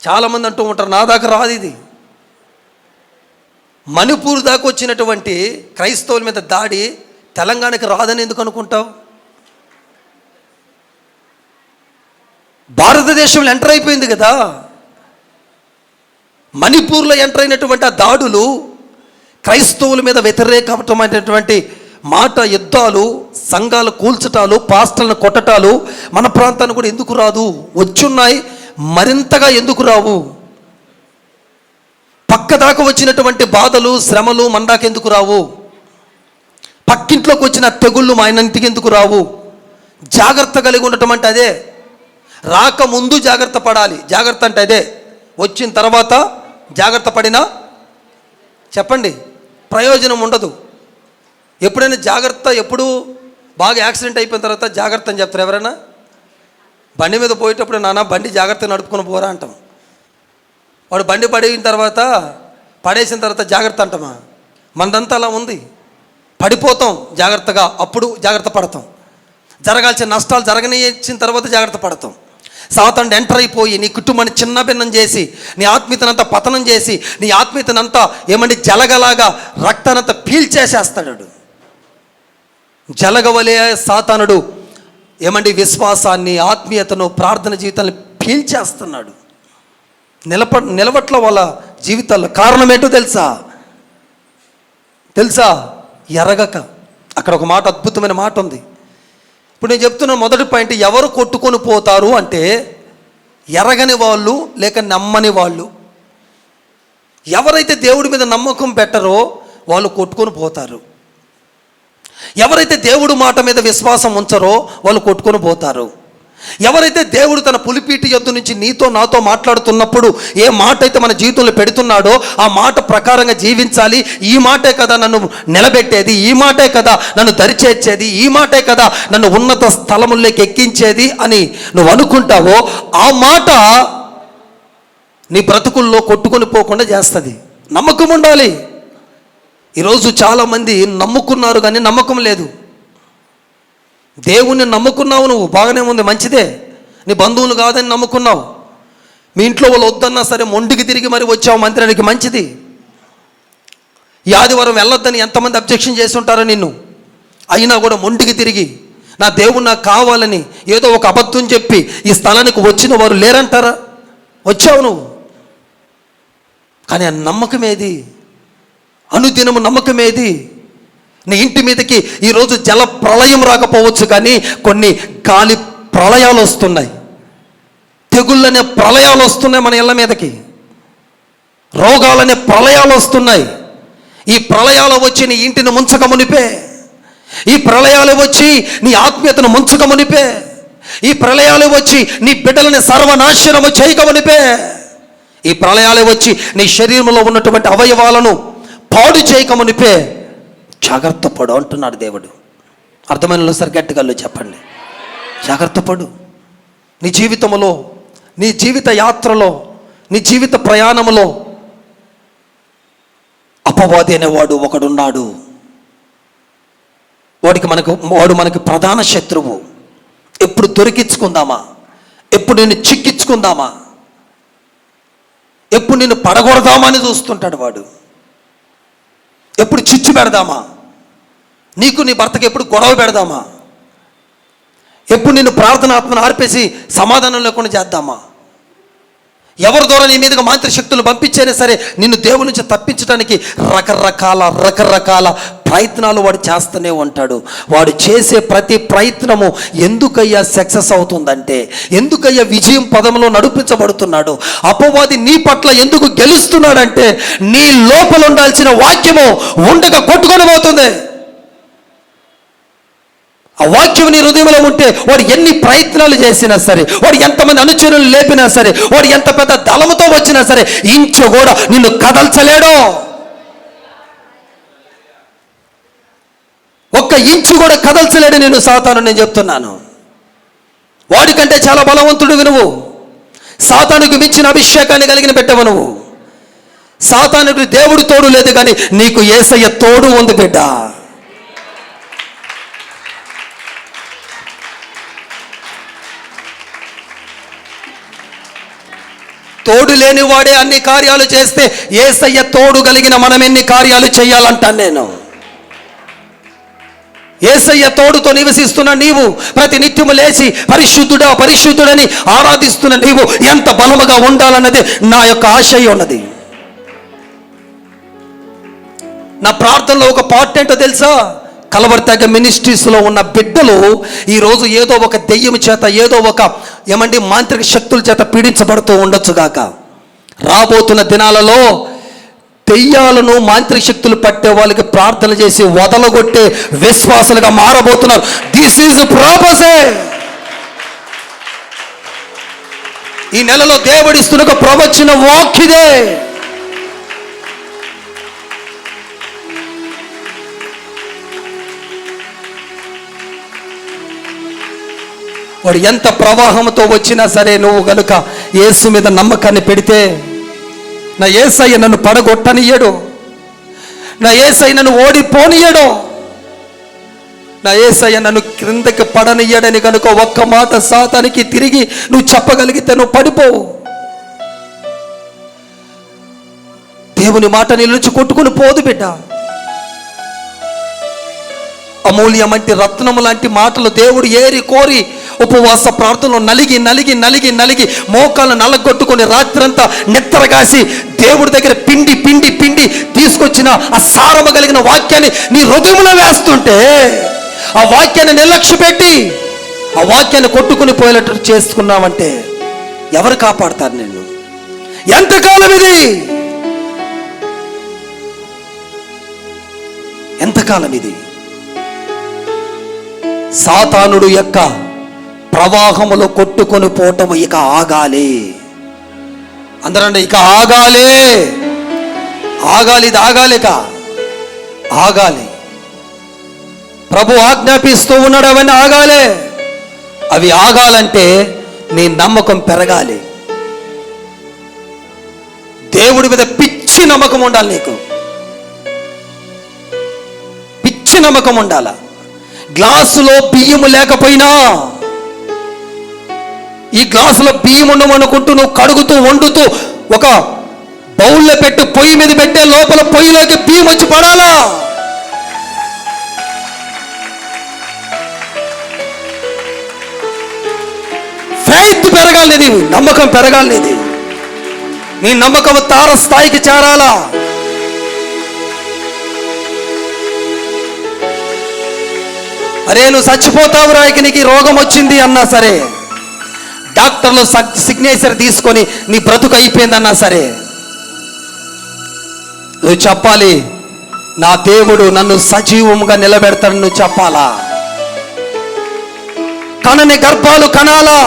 చాలామంది అంటూ ఉంటారు నా దాకా రాదు ఇది. మణిపూర్ దాకా వచ్చినటువంటి క్రైస్తవుల మీద దాడి తెలంగాణకి రాదని ఎందుకు అనుకుంటావు? భారతదేశంలో ఎంటర్ అయిపోయింది కదా. మణిపూర్లో ఎంటర్ అయినటువంటి ఆ దాడులు, క్రైస్తవుల మీద వ్యతిరేకమైనటువంటి మాట, యుద్ధాలు, సంఘాలు కూల్చటాలు, పాస్టర్లను కొట్టటాలు మన ప్రాంతానికి కూడా ఎందుకు రాదు? వచ్చున్నాయి, మరింతగా ఎందుకు రావు? పక్క దాకా వచ్చినటువంటి బాధలు, శ్రమలు మన దాకా ఎందుకు రావు? పక్కింట్లోకి వచ్చిన తెగుళ్ళు మా ఇంటికి ఎందుకు రావు? జాగ్రత్త కలిగి ఉండటం అంటే అదే. రాకముందు జాగ్రత్త పడాలి. జాగ్రత్త అంటే అదే. వచ్చిన తర్వాత జాగ్రత్త పడినా చెప్పండి ప్రయోజనం ఉండదు. ఎప్పుడైనా జాగ్రత్త, ఎప్పుడు బాగా యాక్సిడెంట్ అయిపోయిన తర్వాత జాగ్రత్త అని చెప్తారు ఎవరైనా? బండి మీద పోయేటప్పుడు నాన్న బండి జాగ్రత్తగా నడుపుకొని పోరా అంటాం. వాడు బండి పడేసిన తర్వాత జాగ్రత్త అంటామా? మనదంతా అలా ఉంది. పడిపోతాం జాగ్రత్తగా, అప్పుడు జాగ్రత్త పడతాం. జరగాల్సిన నష్టాలు జరగనిచ్చిన తర్వాత జాగ్రత్త పడతాం. సాతాను ఎంటర్ అయిపోయి నీ కుటుంబాన్ని చిన్న భిన్నం చేసి, నీ ఆత్మీయతనంతా పతనం చేసి, నీ ఆత్మీయతనంతా జలగలాగా రక్తానంతా పీల్చేసేస్తాడు. జలగవలే సాతానుడు విశ్వాసాన్ని, ఆత్మీయతను, ప్రార్థన జీవితాన్ని పీల్చేస్తున్నాడు. నిలబట్ల వాళ్ళ జీవితాల్లో. కారణం ఏంటో తెలుసా? ఎరగక. అక్కడ ఒక మాట, అద్భుతమైన మాట ఉంది. ఇప్పుడు నేను చెప్తున్న మొదటి పాయింట్, ఎవరు కొట్టుకొని పోతారు అంటే ఎరగని వాళ్ళు, లేక నమ్మని వాళ్ళు. ఎవరైతే దేవుడి మీద నమ్మకం పెట్టరో వాళ్ళు కొట్టుకొని పోతారు. ఎవరైతే దేవుడు మాట మీద విశ్వాసం ఉంచరో వాళ్ళు కొట్టుకొని పోతారు. ఎవరైతే దేవుడు తన పులిపీటి యొద్ద నుంచి నీతో నాతో మాట్లాడుతున్నప్పుడు ఏ మాట అయితే మన జీవితంలో పెడుతున్నాడో ఆ మాట ప్రకారంగా జీవించాలి, ఈ మాటే కదా నన్ను నిలబెట్టేది, ఈ మాటే కదా నన్ను దరిచేర్చేది, ఈ మాటే కదా నన్ను ఉన్నత స్థలముల్లోకి ఎక్కించేది అని నువ్వు అనుకుంటావో ఆ మాట నీ బ్రతుకుల్లో కొట్టుకొని పోకుండా చేస్తుంది. నమ్మకం ఉండాలి. ఈరోజు చాలామంది నమ్ముకున్నారు కానీ నమ్మకం లేదు. దేవుణ్ణి నమ్ముకున్నావు, నువ్వు బాగానే ఉంది, మంచిదే. నీ బంధువులు కాదని నమ్ముకున్నావు, మీ ఇంట్లో వాళ్ళు వద్దన్నా సరే మొండికి తిరిగి మరి వచ్చావు మందిరానికి, మంచిది. ఈ ఆదివారం వెళ్ళొద్దని ఎంతమంది అబ్జెక్షన్ చేసి ఉంటారో నిన్ను, అయినా కూడా మొండికి తిరిగి నా దేవుడు నాకు కావాలని ఏదో ఒక అబద్ధం చెప్పి ఈ స్థలానికి వచ్చిన వారు లేరంటారా? వచ్చావు నువ్వు, కానీ ఆ నమ్మకమేది? అనుదినము నమ్మకమేది? నీ ఇంటి మీదకి ఈరోజు జల ప్రళయం రాకపోవచ్చు, కానీ కొన్ని గాలి ప్రళయాలు వస్తున్నాయి, తెగుళ్ళనే ప్రళయాలు వస్తున్నాయి మన ఇళ్ళ మీదకి, రోగాలనే ప్రళయాలు వస్తున్నాయి. ఈ ప్రళయాలు వచ్చి నీ ఇంటిని ముంచక మునిపే, ఈ ప్రళయాలు వచ్చి నీ ఆత్మీయతను ముంచక మునిపే, ఈ ప్రళయాలు వచ్చి నీ బిడ్డలని సర్వనాశనము చేయక మునిపే, ఈ ప్రళయాలు వచ్చి నీ శరీరంలో ఉన్నటువంటి అవయవాలను పాడు చేయక మునిపే జాగ్రత్త పడు అంటున్నాడు దేవుడు. అర్థమైన సరి గట్టిగా చెప్పండి, జాగ్రత్త పడు. నీ జీవితంలో, నీ జీవిత యాత్రలో, నీ జీవిత ప్రయాణంలో అపవాది అనేవాడు ఒకడున్నాడు. వాడు మనకి ప్రధాన శత్రువు. ఎప్పుడు దొరికించుకుందామా, ఎప్పుడు నిన్ను చిక్కించుకుందామా, ఎప్పుడు నిన్ను పడగొడదామా అని చూస్తుంటాడు వాడు. ఎప్పుడు చిచ్చు పెడదామా, నీకు నీ భర్తకి ఎప్పుడు గొడవ పెడదామా, ఎప్పుడు నిన్ను ప్రార్థనాత్మను ఆర్పేసి సమాధానం లేకుండా చేద్దామా, ఎవరి ద్వారా నీ మీదగా మాంత్రిక శక్తులు పంపించైనా సరే నిన్ను దేవుడి నుంచి తప్పించడానికి రకరకాల ప్రయత్నాలు వాడు చేస్తూనే ఉంటాడు. వాడు చేసే ప్రతి ప్రయత్నము ఎందుకయ్యా సక్సెస్ అవుతుందంటే, ఎందుకయ్యా విజయం పదంలో నడిపించబడుతున్నాడు, అపవాది నీ పట్ల ఎందుకు గెలుస్తున్నాడంటే నీ లోపల ఉండాల్సిన వాక్యము ఉండగా కొట్టుకొని పోతుంది. ఆ వాక్యం నీ హృదయంలో ఉంటే వాడు ఎన్ని ప్రయత్నాలు చేసినా సరే, వాడు ఎంతమంది అనుచరులు లేపినా సరే, వాడు ఎంత పెద్ద దళముతో వచ్చినా సరే ఇంచు కూడా నిన్ను కదల్చలేడు. ఒక్క ఇంచు కూడా కదల్చలేడు నేను సాతాను. నేను చెప్తున్నాను, వాడికంటే చాలా బలవంతుడు నువ్వు. సాతానుకు మించిన అభిషేకాన్ని కలిగిన పెట్టవు నువ్వు. సాతానుకు దేవుడు తోడు లేదు, కానీ నీకు యేసయ్య తోడు ఉంది బిడ్డ. తోడు లేని వాడే అన్ని కార్యాలు చేస్తే యేసయ్య తోడు కలిగిన మనం ఎన్ని కార్యాలు చేయాలంటాను నేను. యేసయ్య తోడుతో నివసిస్తున్న నీవు ప్రతి నిత్యము లేచి పరిశుద్ధుడని ఆరాధిస్తున్న నీవు ఎంత బలముగా ఉండాలన్నది నా యొక్క ఆశయం ఉన్నది. నా ప్రార్థనలో ఒక పార్ట్ ఏంటో తెలుసా? కలవరి తెగ మినిస్ట్రీస్లో ఉన్న బిడ్డలు ఈరోజు ఏదో ఒక దెయ్యం చేత, ఏదో ఒక మాంత్రిక శక్తుల చేత పీడించబడుతూ ఉండొచ్చుగాక. రాబోతున్న దినాలలో దెయ్యాలను, మాంత్రిక శక్తులు పట్టే వాళ్ళకి ప్రార్థన చేసి వదలగొట్టే విశ్వాసులుగా మారబోతున్నారు. This is ప్రాపసే. ఈ నెలలో దేవుడిస్తున్న ఒక ప్రవచన వాక్యదే. వాడు ఎంత ప్రవాహంతో వచ్చినా సరే నువ్వు గనుక యేసు మీద నమ్మకాన్ని పెడితే, నా యేసయ్య నన్ను పడగొట్టనియడు, నా యేసయ్య నన్ను ఓడిపోనియడు, నా యేసయ్య నన్ను క్రిందకి పడనియ్యడని కనుక ఒక్క మాట సాతానికి తిరిగి నువ్వు చెప్పగలిగితే నువ్వు పడిపోవు. దేవుని మాట నిలిచి కొట్టుకుని పోదు బిడ్డ. అమూల్యమంటి రత్నము లాంటి మాటలు దేవుడు ఏరి కోరి ఉపవాస ప్రార్థనలో నలిగి నలిగి నలిగి నలిగి మోకాలను నలగొట్టుకొని రాత్రంతా నిద్రగాసి దేవుడి దగ్గర పిండి పిండి పిండి తీసుకొచ్చిన ఆ సారము కలిగిన వాక్యాన్ని నీ హృదయంలో వేస్తుంటే, ఆ వాక్యాన్ని నిర్లక్ష్య పెట్టి ఆ వాక్యాన్ని కొట్టుకుని పోయేటట్టు చేసుకున్నావంటే ఎవరు కాపాడతారు నిన్ను? ఎంతకాలం ఇది? ఎంతకాలం ఇది? సాతానుడు యొక్క ప్రవాహములో కొట్టుకొని పోవటము ఇక ఆగాలి. అందరండి, ఇక ఆగాలి, ఆగాలి, ఇది ఆగాలి, ఇక ఆగాలి. ప్రభు ఆజ్ఞాపిస్తూ ఉన్నాడు, అవన్నీ ఆగాలి. అవి ఆగాలంటే నీ నమ్మకం పెరగాలి. దేవుడి మీద పిచ్చి నమ్మకం ఉండాలి. నీకు పిచ్చి నమ్మకం ఉండాల. గ్లాసులో బియ్యము లేకపోయినా ఈ గ్లాసులో బియ్యం ఉండమనుకుంటూ నువ్వు కడుగుతూ వండుతూ ఒక బౌల్లో పెట్టి పొయ్యి మీద పెట్టే లోపల పొయ్యిలోకి బియ్యం వచ్చి పడాలా? ఫెయిత్ పెరగాలి, నీ నమ్మకం పెరగాలి. నీ నమ్మకం తార స్థాయికి చేరాలా? అరే నువ్వు చచ్చిపోతావురా, ఇక నీకు రోగం వచ్చింది అన్నా సరే, డాక్టర్లు సిగ్నేచర్ తీసుకొని నీ బ్రతుకు అయిపోయిందన్నా సరే, నువ్వు చెప్పాలి, నా దేవుడు నన్ను సజీవంగా నిలబెడతాడు. నువ్వు చెప్పాలా? కనని గర్భాలు కనాలా?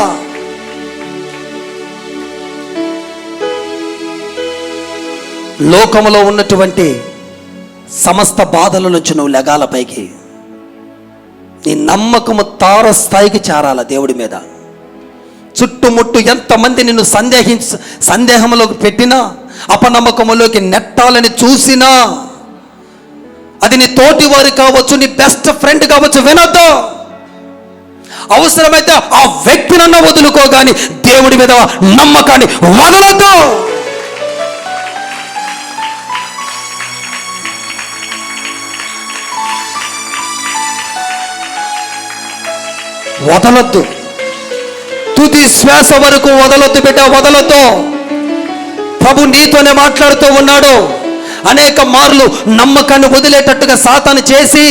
లోకములో ఉన్నటువంటి సమస్త బాధల నుంచి నువ్వు లెగాల పైకి. నీ నమ్మకము తార స్థాయికి చేరాల దేవుడి మీద. చుట్టుముట్టు ఎంతమంది నిన్ను సందేహంలోకి పెట్టినా, అపనమ్మకములోకి నెట్టాలని చూసినా, అది నీ తోటి వారు కావచ్చు, నీ బెస్ట్ ఫ్రెండ్ కావచ్చు, వినొద్దు. అవసరమైతే ఆ వ్యక్తినన్నా వదులుకో, కానీ దేవుడి మీద నమ్మకాన్ని వదలొద్దు. వదలొద్దు. తుది శ్వాస వరకు వదలొద్దు బిడ్డ, వదలొద్దు. ప్రభు నీతోనే మాట్లాడుతూ ఉన్నాడు. అనేక మార్లు నమ్మకాన్ని వదిలేటట్టుగా సాతాను చేసి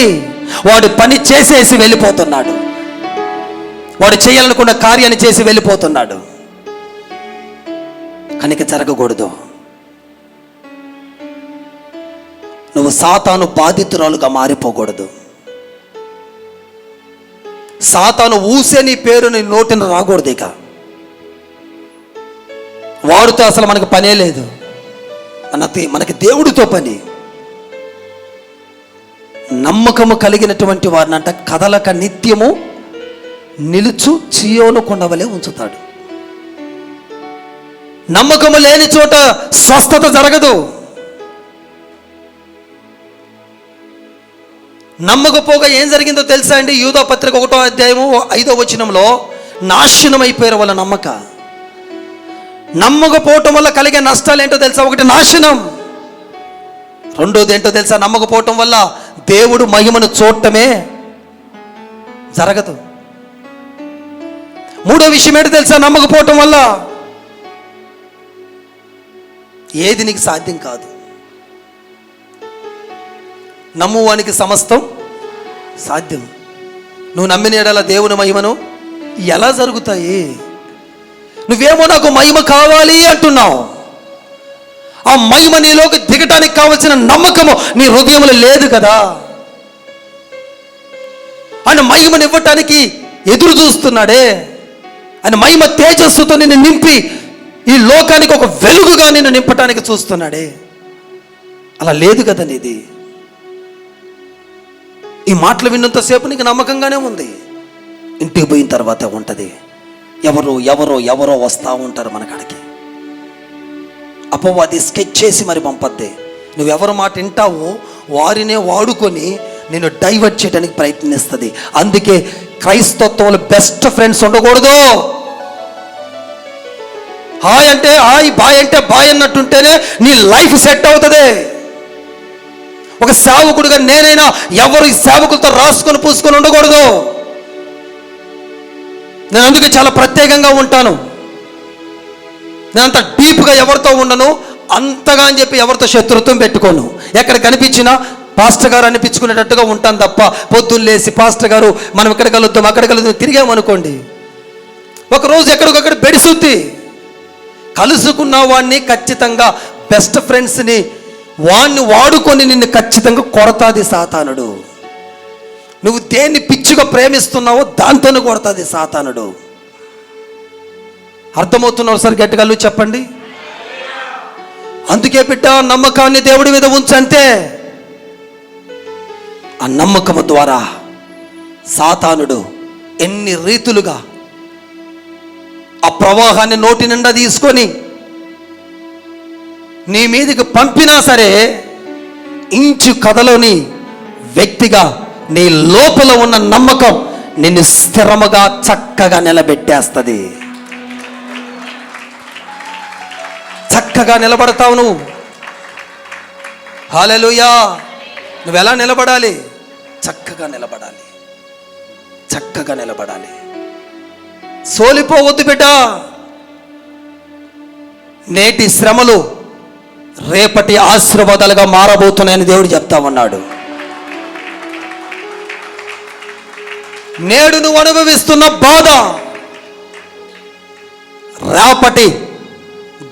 వాడు పని చేసేసి వెళ్ళిపోతున్నాడు. వాడు చేయాలనుకున్న కార్యాన్ని చేసి వెళ్ళిపోతున్నాడు. కనుక జరగకూడదు. నువ్వు సాతాను బాధితురాలుగా మారిపోకూడదు. సాతాను ఊసే నీ పేరు నీ నోటిని రాకూడదు. ఇక వాడితో అసలు మనకు పనే లేదు. మనకి దేవుడితో పని. నమ్మకము కలిగినటువంటి వారిని అంట కదలక నిత్యము నిలుచు చీయోను కొండవలే ఉంచుతాడు. నమ్మకము లేని చోట స్వస్థత జరగదు. నమ్మకపోగా ఏం జరిగిందో తెలుసా అండి? యూదా పత్రిక 1వ అధ్యాయము 5వ వచనంలో నాశనం అయిపోయారు వాళ్ళ నమ్మకపోవటం వల్ల కలిగే నష్టాలు ఏంటో తెలుసా? ఒకటి నాశనం, రెండోది ఏంటో తెలుసా? నమ్మకపోవటం వల్ల దేవుడు మహిమను చూడటమే జరగదు. మూడో విషయం ఏంటో తెలుసా? నమ్మకపోవటం వల్ల ఏది నీకు సాధ్యం కాదు. నమ్మువానికి సమస్తం సాధ్యం. నువ్వు నమ్మిన ఎడల దేవుని మహిమను ఎలా జరుగుతాయి? నువ్వేమో నాకు మహిమ కావాలి అంటున్నావు. ఆ మహిమ నీలోకి దిగటానికి కావలసిన నమ్మకము నీ హృదయంలో లేదు కదా. ఆయన మహిమను ఇవ్వటానికి ఎదురు చూస్తున్నాడే. ఆయన మహిమ తేజస్సుతో నిన్ను నింపి ఈ లోకానికి ఒక వెలుగుగా నిన్ను నింపటానికి చూస్తున్నాడే. అలా లేదు కదా నీది. ఈ మాటలు విన్నంతసేపు నీకు నమ్మకంగానే ఉంది. ఇంటికి పోయిన తర్వాత ఉంటుంది, ఎవరో ఎవరో ఎవరో వస్తూ ఉంటారు మన కాడికి. అపవాది స్కెచ్ చేసి మరి పంపద్దే. నువ్వెవరి మాట వింటావో వారినే వాడుకొని నిన్ను డైవర్ట్ చేయడానికి ప్రయత్నిస్తుంది. అందుకే క్రైస్తత్వంలో బెస్ట్ ఫ్రెండ్స్ ఉండకూడదు. హాయ్ అంటే హాయ్, బాయ్ అంటే బాయ్ అన్నట్టుంటేనే నీ లైఫ్ సెట్ అవుతుంది. ఒక సేవకుడిగా నేనైనా ఎవరు ఈ సేవకులతో రాసుకొని పూసుకొని ఉండకూడదు. నేను అందుకే చాలా ప్రత్యేకంగా ఉంటాను. నేను అంత డీప్గా ఎవరితో ఉండను, అంతగా అని చెప్పి ఎవరితో శత్రుత్వం పెట్టుకోను. ఎక్కడ కనిపించినా పాస్టర్ గారు అనిపించుకునేటట్టుగా ఉంటాను తప్ప, పొద్దున్న లేసి పాస్టర్ గారు మనం ఇక్కడ కలుద్దాం అక్కడ కలుద్దాం తిరిగామనుకోండి, ఒకరోజు ఎక్కడికొక్కడ బెడిసుద్ది. కలుసుకున్న వాడిని ఖచ్చితంగా బెస్ట్ ఫ్రెండ్స్ని వాడిని వాడుకొని నిన్ను ఖచ్చితంగా కొడతాది సాతానుడు. నువ్వు దేన్ని పిచ్చిగా ప్రేమిస్తున్నావో దాంతోనే కొడతాది సాతానుడు. అర్థమవుతున్న ఒకసారి గట్టిగా చెప్పండి. అందుకే బిడ్డ, నమ్మకాన్ని దేవుడి మీద ఉంచంతే. ఆ నమ్మకము ద్వారా సాతానుడు ఎన్ని రీతులుగా ఆ ప్రవాహాన్ని నోటి నిండా తీసుకొని నీ మీదకి పంపినా సరే, ఇంచు కథలోని వ్యక్తిగా నీ లోపల ఉన్న నమ్మకం నిన్ను స్థిరముగా చక్కగా నిలబెట్టేస్తుంది. చక్కగా నిలబడతావు నువ్వు. హల్లెలూయా. నువ్వు ఎలా నిలబడాలి? చక్కగా నిలబడాలి, చక్కగా నిలబడాలి. సోలిపోవద్దు బిడ్డ. నేటి శ్రమలు రేపటి ఆశీర్వాదాలుగా మారబోతున్నాయని దేవుడు చెప్తా ఉన్నాడు. నేడు నువ్వు అనుభవిస్తున్న బాధ రేపటి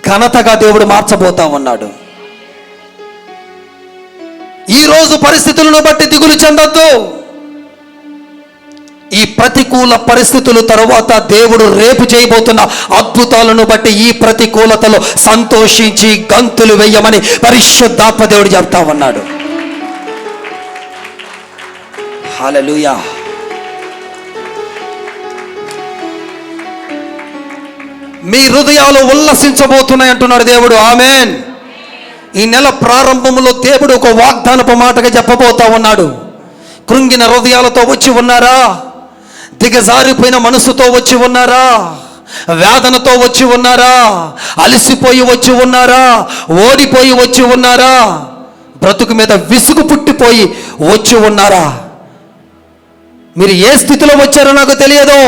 ఘనతగా దేవుడు మార్చబోతా ఉన్నాడు. ఈరోజు పరిస్థితులను బట్టి దిగులు చెందొద్దు. ఈ ప్రతికూల పరిస్థితుల తరువాత దేవుడు రేపు చేయబోతున్న అద్భుతాలను బట్టి ఈ ప్రతికూలతలో సంతోషించి గంతులు వేయమని పరిశుద్ధాత్మ దేవుడు చెప్తా ఉన్నాడు. హల్లెలూయా. మీ హృదయాలు ఉల్లసించబోతున్నాయి అంటున్నాడు దేవుడు. ఆమేన్. ఈ నెల ప్రారంభంలో దేవుడు ఒక వాగ్దానపు మాటగా చెప్పబోతా ఉన్నాడు. కృంగిన హృదయాలతో వచ్చి ఉన్నారా? దిగజారిపోయిన మనసుతో వచ్చి ఉన్నారా? వేదనతో వచ్చి ఉన్నారా? అలసిపోయి వచ్చి ఉన్నారా? ఓడిపోయి వచ్చి ఉన్నారా? బ్రతుకు మీద విసుగు పుట్టిపోయి వచ్చి ఉన్నారా? మీరు ఏ స్థితిలో వచ్చారో నాకు తెలియదు.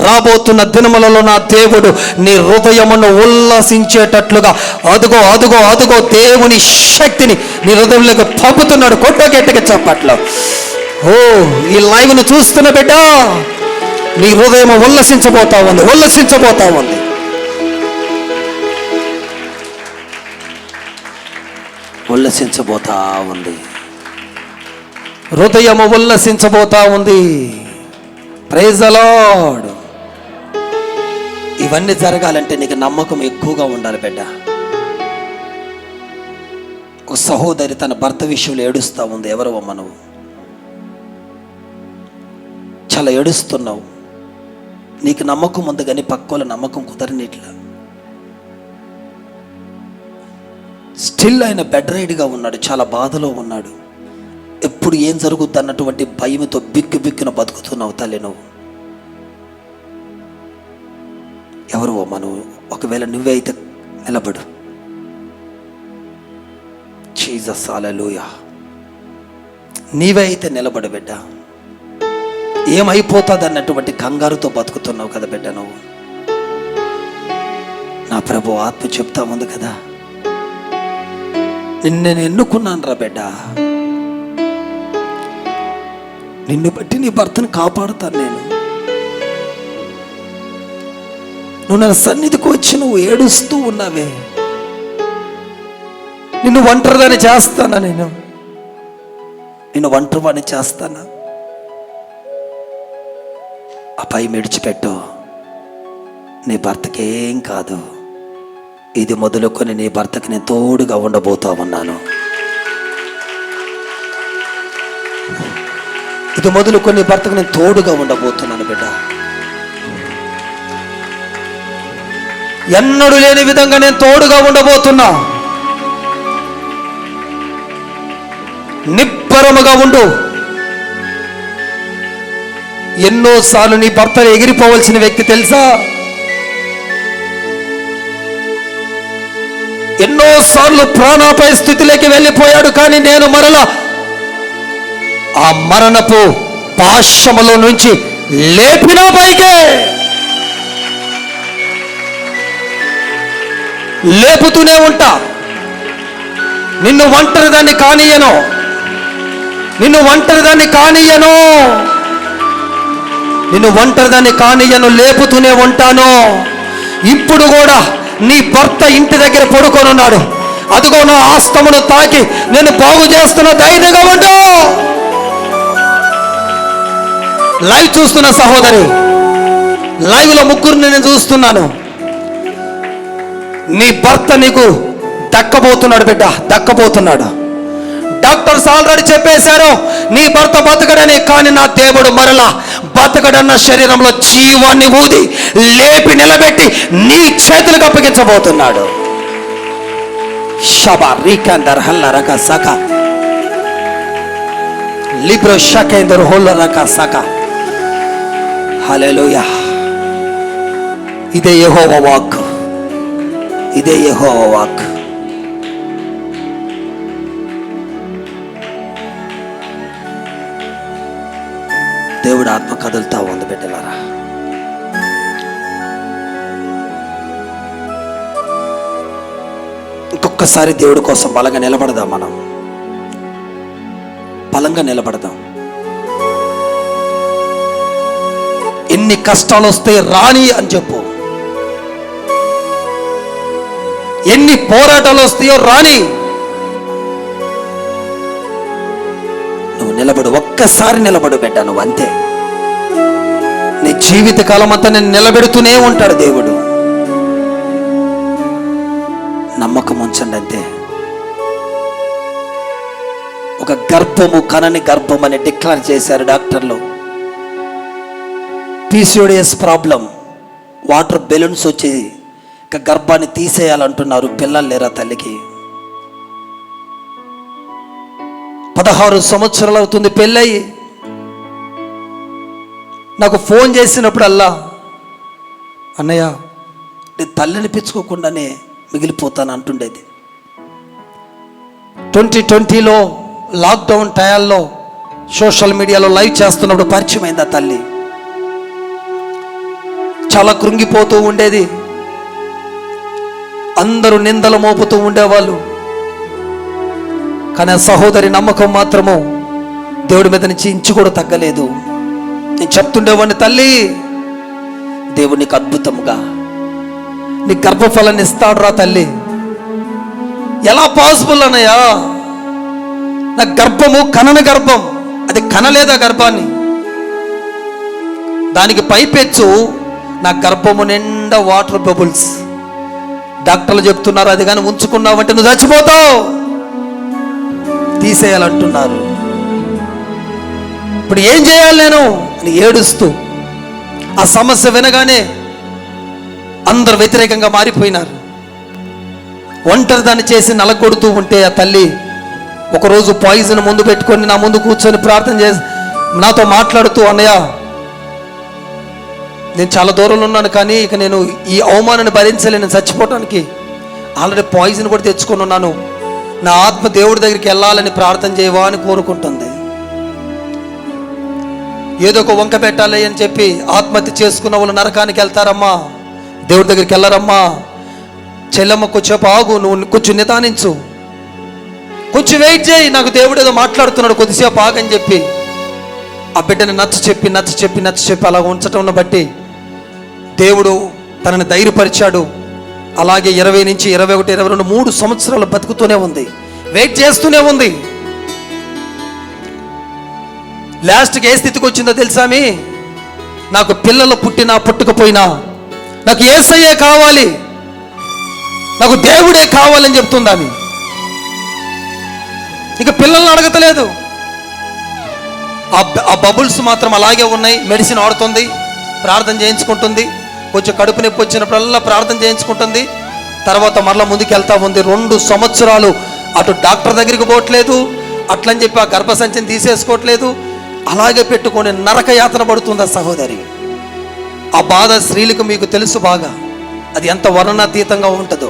రాబోతున్న దినములలో నా దేవుడు నీ హృదయమును ఉల్లాసించేటట్లుగా అదుగో అదుగో అదుగో దేవుని శక్తిని నీ హృదయంలోకి పంపుతున్నాడు. కొట్టగట్టిగా చెప్పట్లో. ఓ, ఈ లైవ్ను చూస్తున్న బిడ్డ, నీ హృదయం ఉల్లసించబోతా ఉంది, ఉల్లసించబోతా ఉంది. ఉల్లసించబోతా ఉంది. హృదయము ఉల్లసించబోతా ఉంది. Praise the Lord. ఇవన్నీ జరగాలంటే నీకు నమ్మకం ఎక్కువగా ఉండాలి బిడ్డ. ఒక సహోదరి తన భర్త విషయంలో ఏడుస్తూ ఉంది. ఎవరవమ్మ నువ్వు? చాలా ఏడుస్తున్నావు. నీకు నమ్మకం ఉంది కానీ పక్కోల నమ్మకం కుదరనిట్లా. స్టిల్ ఆయన బెడ్ రైడ్గా ఉన్నాడు, చాలా బాధలో ఉన్నాడు. ఎప్పుడు ఏం జరుగుద్ది అన్నటువంటి భయంతో బిక్కు బిక్కున బతుకుతున్నావు తల్లి నువ్వు. ఎవరు అమ్మ నువ్వు? ఒకవేళ నువ్వే అయితే నిలబడు. జీసస్ హల్లెలూయా. నీవే అయితే నిలబడు బిడ్డ. ఏమైపోతుంది అన్నటువంటి కంగారుతో బతుకుతున్నావు కదా బిడ్డ నువ్వు. నా ప్రభు ఆత్మ చెప్తా ఉంది కదా, నిన్ను నేను ఎన్నుకున్నాను రా బిడ్డ. నిన్ను బట్టి నీ భర్తను కాపాడుతాను నేను. నువ్వు నా సన్నిధికి వచ్చి నువ్వు ఏడుస్తూ ఉన్నావే, నిన్ను ఒంటరిగానే చేస్తానా? నిన్ను ఒంటరివాణి చేస్తానా? ఆ పై విడిచిపెట్టు. నీ భర్తకేం కాదు. ఇది మొదలుకొని నీ భర్తకి నేను తోడుగా ఉండబోతా ఉన్నాను. ఇది మొదలుకొని నీ భర్తకు నేను తోడుగా ఉండబోతున్నాను బిడ్డ. ఎన్నడూ లేని విధంగా నేను తోడుగా ఉండబోతున్నా. నిబ్బర దూరముగా ఉండు. ఎన్నోసార్లు నీ భర్త ఎగిరిపోవలసిన వ్యక్తి తెలుసా? ఎన్నోసార్లు ప్రాణాపాయ స్థితిలోకి వెళ్ళిపోయాడు. కానీ నేను మరలా ఆ మరణపు పాశములో నుంచి లేపిన పైకే లేపుతూనే ఉంటా. నిన్ను ఒంటరిదాన్ని కానియను, నిన్ను ఒంటరిదాన్ని కానియను, నిన్ను ఒంటరిదాన్ని కానియను, లేపుతూనే ఉంటాను. ఇప్పుడు కూడా నీ భర్త ఇంటి దగ్గర పడుకొని ఉన్నాడు. అదిగో నా ఆస్తమును తాకి నేను బాగు చేస్తున్న, ధైర్యంగా ఉండు. లైవ్ చూస్తున్న సహోదరి, లైవ్ లో ముగ్గురిని నేను చూస్తున్నాను. నీ భర్త నీకు దక్కబోతున్నాడు బిడ్డ, దక్కబోతున్నాడు. డాక్టర్స్ ఆల్రెడీ చెప్పేశారు నీ భర్త బతకడని. కానీ నా దేవుడు మరలా బతకడన్న శరీరంలో జీవాన్ని ఊది లేపి నిలబెట్టి నీ చేతులకు అప్పగించబోతున్నాడు. షబా రీకందర్ హల్ల రక సక లిబ్రో షకేందర్ హోల్ల రక సక. హల్లెలూయా. ఇదే యెహోవా వాక్, ఇదే యెహోవా వాక్. దేవుడు ఆత్మ కదులుతా ఉంది బిడ్డలారా. ఇంకొకసారి దేవుడి కోసం బలంగా నిలబడదాం. మనం బలంగా నిలబడదాం. ఎన్ని కష్టాలు వస్తే రాని అని చెప్పు, ఎన్ని పోరాటాలు వస్తాయో రాని, నువ్వు నిలబడు. ఒక్కసారి నిలబడు బిడ్డ, నువ్వు అంతే. నీ జీవితకాలం అంతా నేను నిలబెడుతూనే ఉంటాడు దేవుడు. నమ్మకం ఉంచండి అంతే. ఒక గర్భము కనని గర్భం అని డిక్లేర్ చేశారు డాక్టర్లు. PCOS ప్రాబ్లం, వాటర్ బెలూన్స్ వచ్చి ఇక గర్భాన్ని తీసేయాలంటున్నారు. పిల్లలు లేరా తల్లికి? 16 సంవత్సరాలు అవుతుంది పెళ్ళయి. నాకు ఫోన్ చేసినప్పుడల్లా, అన్నయ్య నేను తల్లిని పిచ్చుకోకుండానే మిగిలిపోతాను అంటుండేది. 2020లో లాక్డౌన్ టయాల్లో సోషల్ మీడియాలో లైవ్ చేస్తున్నప్పుడు పరిచయం అయింది ఆ తల్లి. చాలా కృంగిపోతూ ఉండేది. అందరూ నిందలు మోపుతూ ఉండేవాళ్ళు. కానీ ఆ సహోదరి నమ్మకం మాత్రము దేవుడి మీద నుంచి ఇంచు కూడా తగ్గలేదు. నేను చెప్తుండేవాడిని, తల్లి దేవుడు నీకు అద్భుతంగా నీ గర్భఫలాన్ని ఇస్తాడు రా తల్లి. ఎలా పాసిబుల్ అన్నయ్యా? నా గర్భము కనని గర్భం, అది కనలేదా గర్భాన్ని? దానికి పైపెచ్చు నా గర్భము నిండా వాటర్ బబుల్స్. డాక్టర్లు చెప్తున్నారు అది కానీ ఉంచుకున్నావంటే నువ్వు చచ్చిపోతావు, తీసేయాలంటున్నారు. ఇప్పుడు ఏం చేయాలి నేను అని ఏడుస్తూ, ఆ సమస్య వినగానే అందరు వ్యతిరేకంగా మారిపోయినారు. ఒంటరి దాన్ని చేసి నలగొడుతూ ఉంటే ఆ తల్లి ఒకరోజు పాయిజన్ ముందు పెట్టుకొని నా ముందు కూర్చొని ప్రార్థన చేసి నాతో మాట్లాడుతూ, అన్నయ్య నేను చాలా దూరంలో ఉన్నాను, కానీ ఇక నేను ఈ అవమానాన్ని భరించలేను, చచ్చిపోవటానికి ఆల్రెడీ పాయిజన్ కూడా తెచ్చుకొని ఉన్నాను, నా ఆత్మ దేవుడి దగ్గరికి వెళ్ళాలని ప్రార్థన చేయవా అని కోరుకుంటుంది. ఏదో ఒక వంక పెట్టాలి అని చెప్పి ఆత్మహత్య చేసుకున్న వాళ్ళు నరకానికి వెళ్తారమ్మా, దేవుడి దగ్గరికి వెళ్ళరమ్మా. చెల్లమ్మ కొంచెంసేపు ఆగు, నువ్వు కొంచెం నిదానించు, కొంచెం వెయిట్ చేయి, నాకు దేవుడు ఏదో మాట్లాడుతున్నాడు, కొద్దిసేపు ఆగని చెప్పి ఆ బిడ్డని నచ్చ చెప్పి అలా ఉంచటం బట్టి దేవుడు తనని ధైర్యపరిచాడు. అలాగే 20 నుంచి 21, 22, 3 సంవత్సరాలు బతుకుతూనే ఉంది, వెయిట్ చేస్తూనే ఉంది. లాస్ట్కి ఏ స్థితికి వచ్చిందో తెలుసామి? నాకు పిల్లలు పుట్టినా పుట్టకపోయినా నాకు యేసయ్యే కావాలి, నాకు దేవుడే కావాలని చెప్తుంది ఆమె. ఇక పిల్లల్ని అడగతలేదు. ఆ బబుల్స్ మాత్రం అలాగే ఉన్నాయి. మెడిసిన్ వాడుతుంది, ప్రార్థన చేయించుకుంటుంది, కొంచెం కడుపు నొప్పి వచ్చినప్పుడల్లా ప్రార్థన చేయించుకుంటుంది. తర్వాత మరలా ముందుకు వెళ్తా ఉంది. 2 సంవత్సరాలు అటు డాక్టర్ దగ్గరికి పోవట్లేదు, అట్లని చెప్పి ఆ గర్భసంచిని తీసేసుకోవట్లేదు, అలాగే పెట్టుకొని నరక యాతన పడుతుంది ఆ సహోదరి. ఆ బాధ స్త్రీలకు మీకు తెలుసు బాగా, అది ఎంత వర్ణనాతీతంగా ఉంటుందో.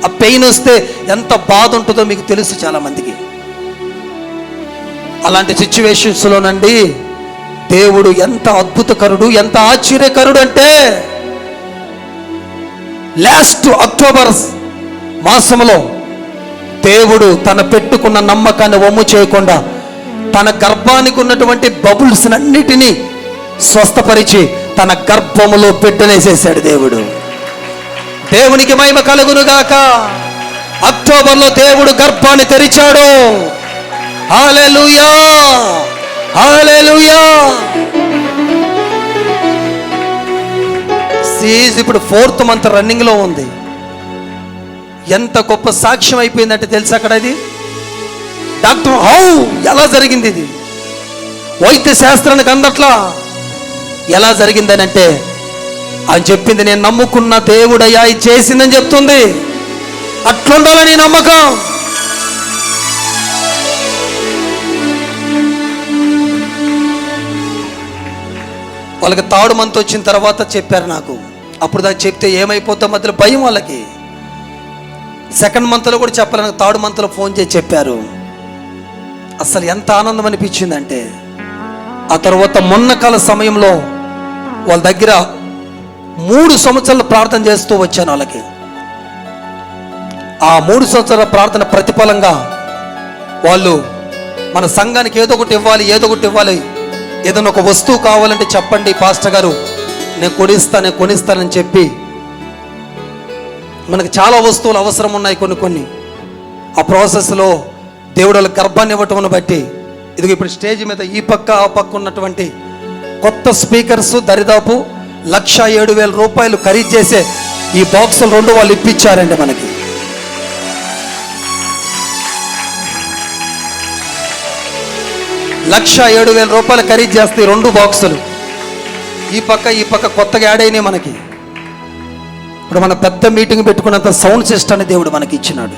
ఆ పెయిన్ వస్తే ఎంత బాధ ఉంటుందో మీకు తెలుసు చాలా మందికి. అలాంటి సిచ్యువేషన్స్లోనండి దేవుడు ఎంత అద్భుతకరుడు, ఎంత ఆశ్చర్యకరుడు అంటే, లాస్ట్ అక్టోబర్ మాసంలో దేవుడు తన పెట్టుకున్న నమ్మకాన్ని వమ్ము చేయకుండా తన గర్భానికి ఉన్నటువంటి బబుల్స్ అన్నిటినీ స్వస్థపరిచి తన గర్భములో బిడ్డనేసేసాడు దేవుడు. దేవునికి మహిమ కలుగునుగాక. అక్టోబర్లో దేవుడు గర్భాన్ని తెరిచాడు. హల్లెలూయా, హల్లెలూయా. సీజ్ ఇప్పుడు 4th మంత్ రన్నింగ్లో ఉంది. ఎంత గొప్ప సాక్ష్యం అయిపోయిందంటే తెలుసు అక్కడ. ఇది డాక్టర్ ఎలా జరిగింది, ఇది వైద్య శాస్త్రానికి అందట్లా ఎలా జరిగిందని అంటే, అని చెప్పింది నేను నమ్ముకున్న దేవుడయ్యా ఇది చేసిందని చెప్తుంది. అట్లుండాలని నమ్మకం. వాళ్ళకి 3rd మంత్ వచ్చిన తర్వాత చెప్పారు నాకు. అప్పుడు దాకా చెప్తే ఏమైపోతాం మధ్యలో భయం వాళ్ళకి. 2nd మంత్లో కూడా చెప్పాలి, నాకు 3rd మంత్లో ఫోన్ చేసి చెప్పారు. అసలు ఎంత ఆనందం అనిపించిందంటే, ఆ తర్వాత మొన్న కాల సమయంలో వాళ్ళ దగ్గర 3 సంవత్సరాలు ప్రార్థన చేస్తూ వచ్చాను వాళ్ళకి. ఆ 3 సంవత్సరాల ప్రార్థన ప్రతిఫలంగా వాళ్ళు మన సంఘానికి ఏదో ఒకటి ఇవ్వాలి, ఏదైనా ఒక వస్తువు కావాలంటే చెప్పండి పాస్టర్ గారు, నేను కొనిస్తానని చెప్పి, మనకు చాలా వస్తువులు అవసరం ఉన్నాయి కొన్ని. ఆ ప్రాసెస్లో దేవుడు వాళ్ళకి గర్భాన్ని ఇవ్వటం బట్టి ఇదిగో ఇప్పుడు స్టేజ్ మీద ఈ పక్క ఆ పక్క ఉన్నటువంటి కొత్త స్పీకర్స్ దరిదాపు 1,07,000 రూపాయలు ఖరీదు చేసే ఈ బాక్సులు 2 వాళ్ళు ఇప్పించారండి మనకి. ₹1,07,000 ఖరీదు చేస్తాయి 2 బాక్సులు. ఈ పక్క కొత్తగా యాడ్ అయినాయి మనకి. ఇప్పుడు మన పెద్ద మీటింగ్ పెట్టుకున్నంత సౌండ్ సిస్టమ్ని దేవుడు మనకి ఇచ్చినాడు.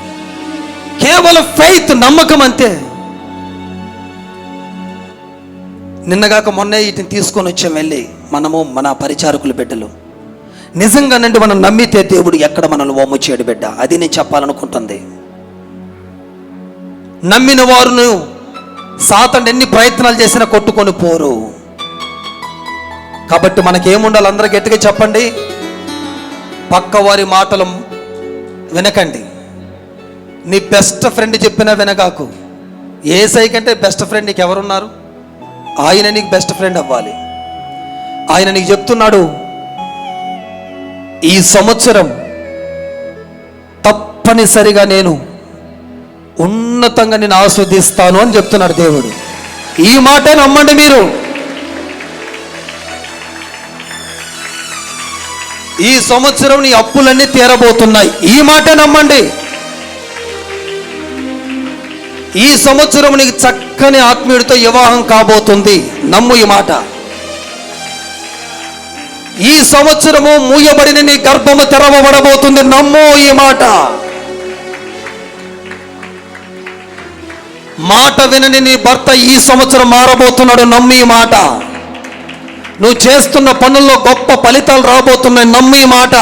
కేవలం ఫెయిత్, నమ్మకం అంతే. నిన్నగాక మొన్నే వీటిని తీసుకొని వచ్చాం వెళ్ళి, మనము మన పరిచారకుల బిడ్డలు. నిజంగానండి మనం నమ్మితే దేవుడు ఎక్కడ మనల్ని వమ్ము చేయడు బిడ్డ. అది నేను చెప్పాలనుకుంటుంది. నమ్మిన వారును సాతాను ఎన్ని ప్రయత్నాలు చేసినా కొట్టుకొని పోరు. కాబట్టి మనకేముండాలి? అందరూ గట్టిగా చెప్పండి, పక్క వారి మాటలు వినకండి. నీ బెస్ట్ ఫ్రెండ్ చెప్పినా వినగాకు. యేసయ్య కంటే బెస్ట్ ఫ్రెండ్ నీకు ఎవరున్నారు? ఆయన నీకు బెస్ట్ ఫ్రెండ్ అవ్వాలి. ఆయన నీకు చెప్తున్నాడు, ఈ సంవత్సరం తప్పనిసరిగా నేను ఉన్నతంగా నేను ఆస్వాదిస్తాను అని చెప్తున్నాడు దేవుడు. ఈ మాటే నమ్మండి మీరు. ఈ సంవత్సరం నీ అప్పులన్నీ తీరబోతున్నాయి. ఈ మాటే నమ్మండి. ఈ సంవత్సరం నీకు చక్కని ఆత్మీయుడితో వివాహం కాబోతుంది. నమ్ము ఈ మాట. ఈ సంవత్సరము మూయబడిన నీ గర్భము తెరవబడబోతుంది. నమ్ము ఈ మాట. మాట వినని నీ భర్త ఈ సంవత్సరం మారబోతున్నాడు. నమ్ము ఈ మాట. నువ్వు చేస్తున్న పనుల్లో గొప్ప ఫలితాలు రాబోతున్నాయి. నమ్ము ఈ మాట.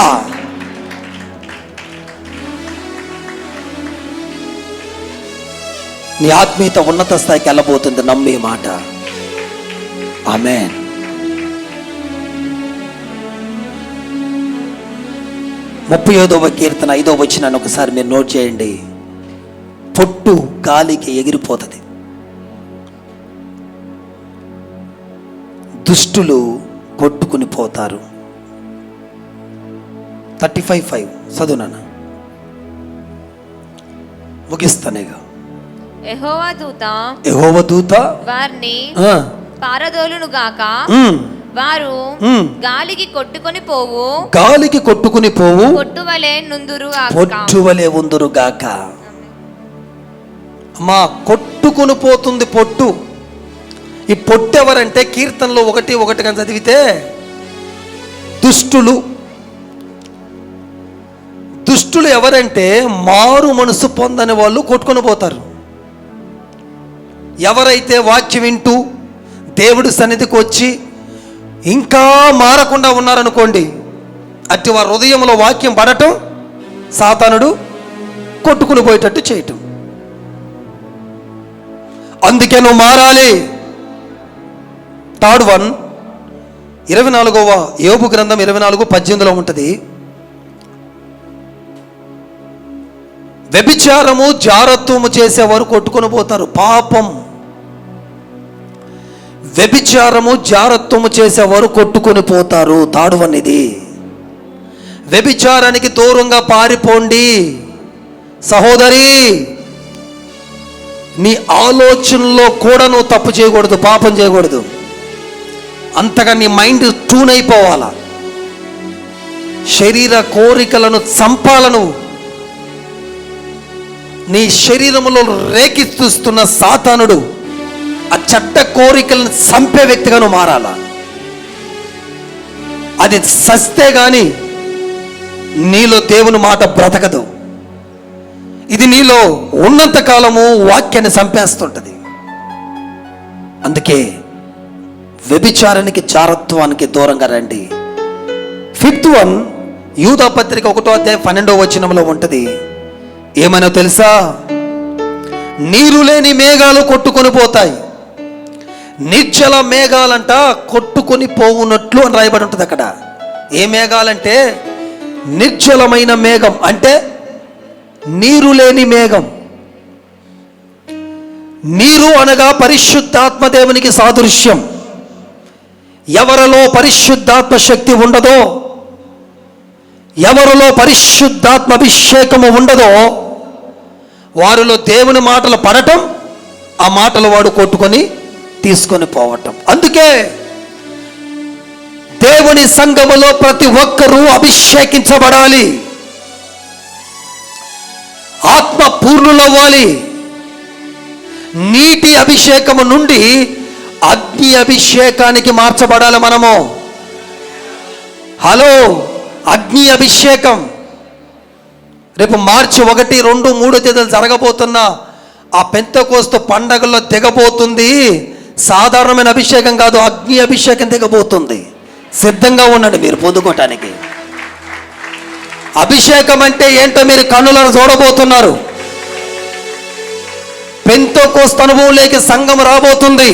నీ ఆత్మీయత ఉన్నత స్థాయికి వెళ్ళబోతుంది. నమ్ము ఈ మాట. ఆమేన్. ముప్పై 35వ కీర్తన 5వ వచనాన్ని ఒకసారి మీరు నోట్ చేయండి. పొట్టు గాలికి ఎగిరిపోతుంది, దుష్టులు కొట్టుకుని పోతారు. 35:5 చదువునా, ముగిస్తానేగా. యెహోవా దూత వారిని పారదోలును గాక, వారు గాలికి కొట్టుకొని పోవు పొట్టువలే ఉందురు గాక. అమ్మా, కొట్టుకుని పోతుంది పొట్టు. ఈ పొట్టు ఎవరంటే కీర్తనలో 1:1 చదివితే దుష్టులు ఎవరంటే మారు మనసు పొందని వాళ్ళు కొట్టుకొని పోతారు. ఎవరైతే వాక్యం వింటూ దేవుడి సన్నిధికి వచ్చి ఇంకా మారకుండా ఉన్నారనుకోండి, అట్టి వారి హృదయంలో వాక్యం పడటం, సాతానుడు కొట్టుకుని పోయేటట్టు చేయటం. అందుకే నువ్వు మారాలి. థర్డ్ వన్, 24వ యోబు గ్రంథం 24:18 ఉంటుంది. వ్యభిచారము జారత్వము చేసేవారు కొట్టుకొని పోతారు. పాపం, వ్యభిచారము జారత్వము చేసేవారు కొట్టుకొని పోతారు. థర్డ్ వన్ ఇది. వ్యభిచారానికి దూరంగా పారిపోండి. సహోదరి, నీ ఆలోచనలో కూడా నువ్వు తప్పు చేయకూడదు, పాపం చేయకూడదు. అంతగా నీ మైండ్ ట్యూన్ అయిపోవాలా. శరీర కోరికలను చంపాలను. నీ శరీరంలో రేకెత్తిస్తున్న సాతానుడు ఆ చెడ్డ కోరికలను చంపే వ్యక్తిగా నువ్వు మారాలా. అది సస్తే గాని నీలో దేవుని మాట బ్రతకదు. ఇది నీలో ఉన్నంత కాలము వాక్యాన్ని చంపేస్తుంటది. అందుకే వ్యభిచారానికి, జారత్వానికి దూరంగా రండి. ఫిఫ్త్ వన్, యూదా పత్రిక 1:12 ఉంటుంది. ఏమైనా తెలుసా? నీరు లేని మేఘాలు కొట్టుకొని పోతాయి. నిర్జల మేఘాలంట కొట్టుకొని పోవునట్లు అని రాయబడి ఉంటుంది అక్కడ. ఏ మేఘాలంటే నిర్జలమైన మేఘం, అంటే నీరు లేని మేఘం. నీరు అనగా పరిశుద్ధాత్మ దేవునికి సాదృశ్యం. ఎవరిలో పరిశుద్ధాత్మ శక్తి ఉండదో, ఎవరిలో పరిశుద్ధాత్మ అభిషేకము ఉండదో, వారిలో దేవుని మాటలు పడటం, ఆ మాటలు వాడు కొట్టుకొని తీసుకొని పోవటం. అందుకే దేవుని సంఘములో ప్రతి ఒక్కరూ అభిషేకించబడాలి, ఆత్మ పూర్ణులవ్వాలి. నీటి అభిషేకము నుండి అగ్ని అభిషేకానికి మార్చబడాలి మనము. హలో, అగ్ని అభిషేకం. రేపు మార్చి 1, 2, 3 తేదీలు జరగబోతున్న ఆ పెంతెకోస్తు పండగల్లో దిగబోతుంది. సాధారణమైన అభిషేకం కాదు, అగ్ని అభిషేకం దిగబోతుంది. సిద్ధంగా ఉండండి మీరు పొందుకోవటానికి. అభిషేకం అంటే ఏంటో మీరు కన్నులను చూడబోతున్నారు. పెంతెకోస్తు అనుభవంలోకి సంఘం రాబోతుంది.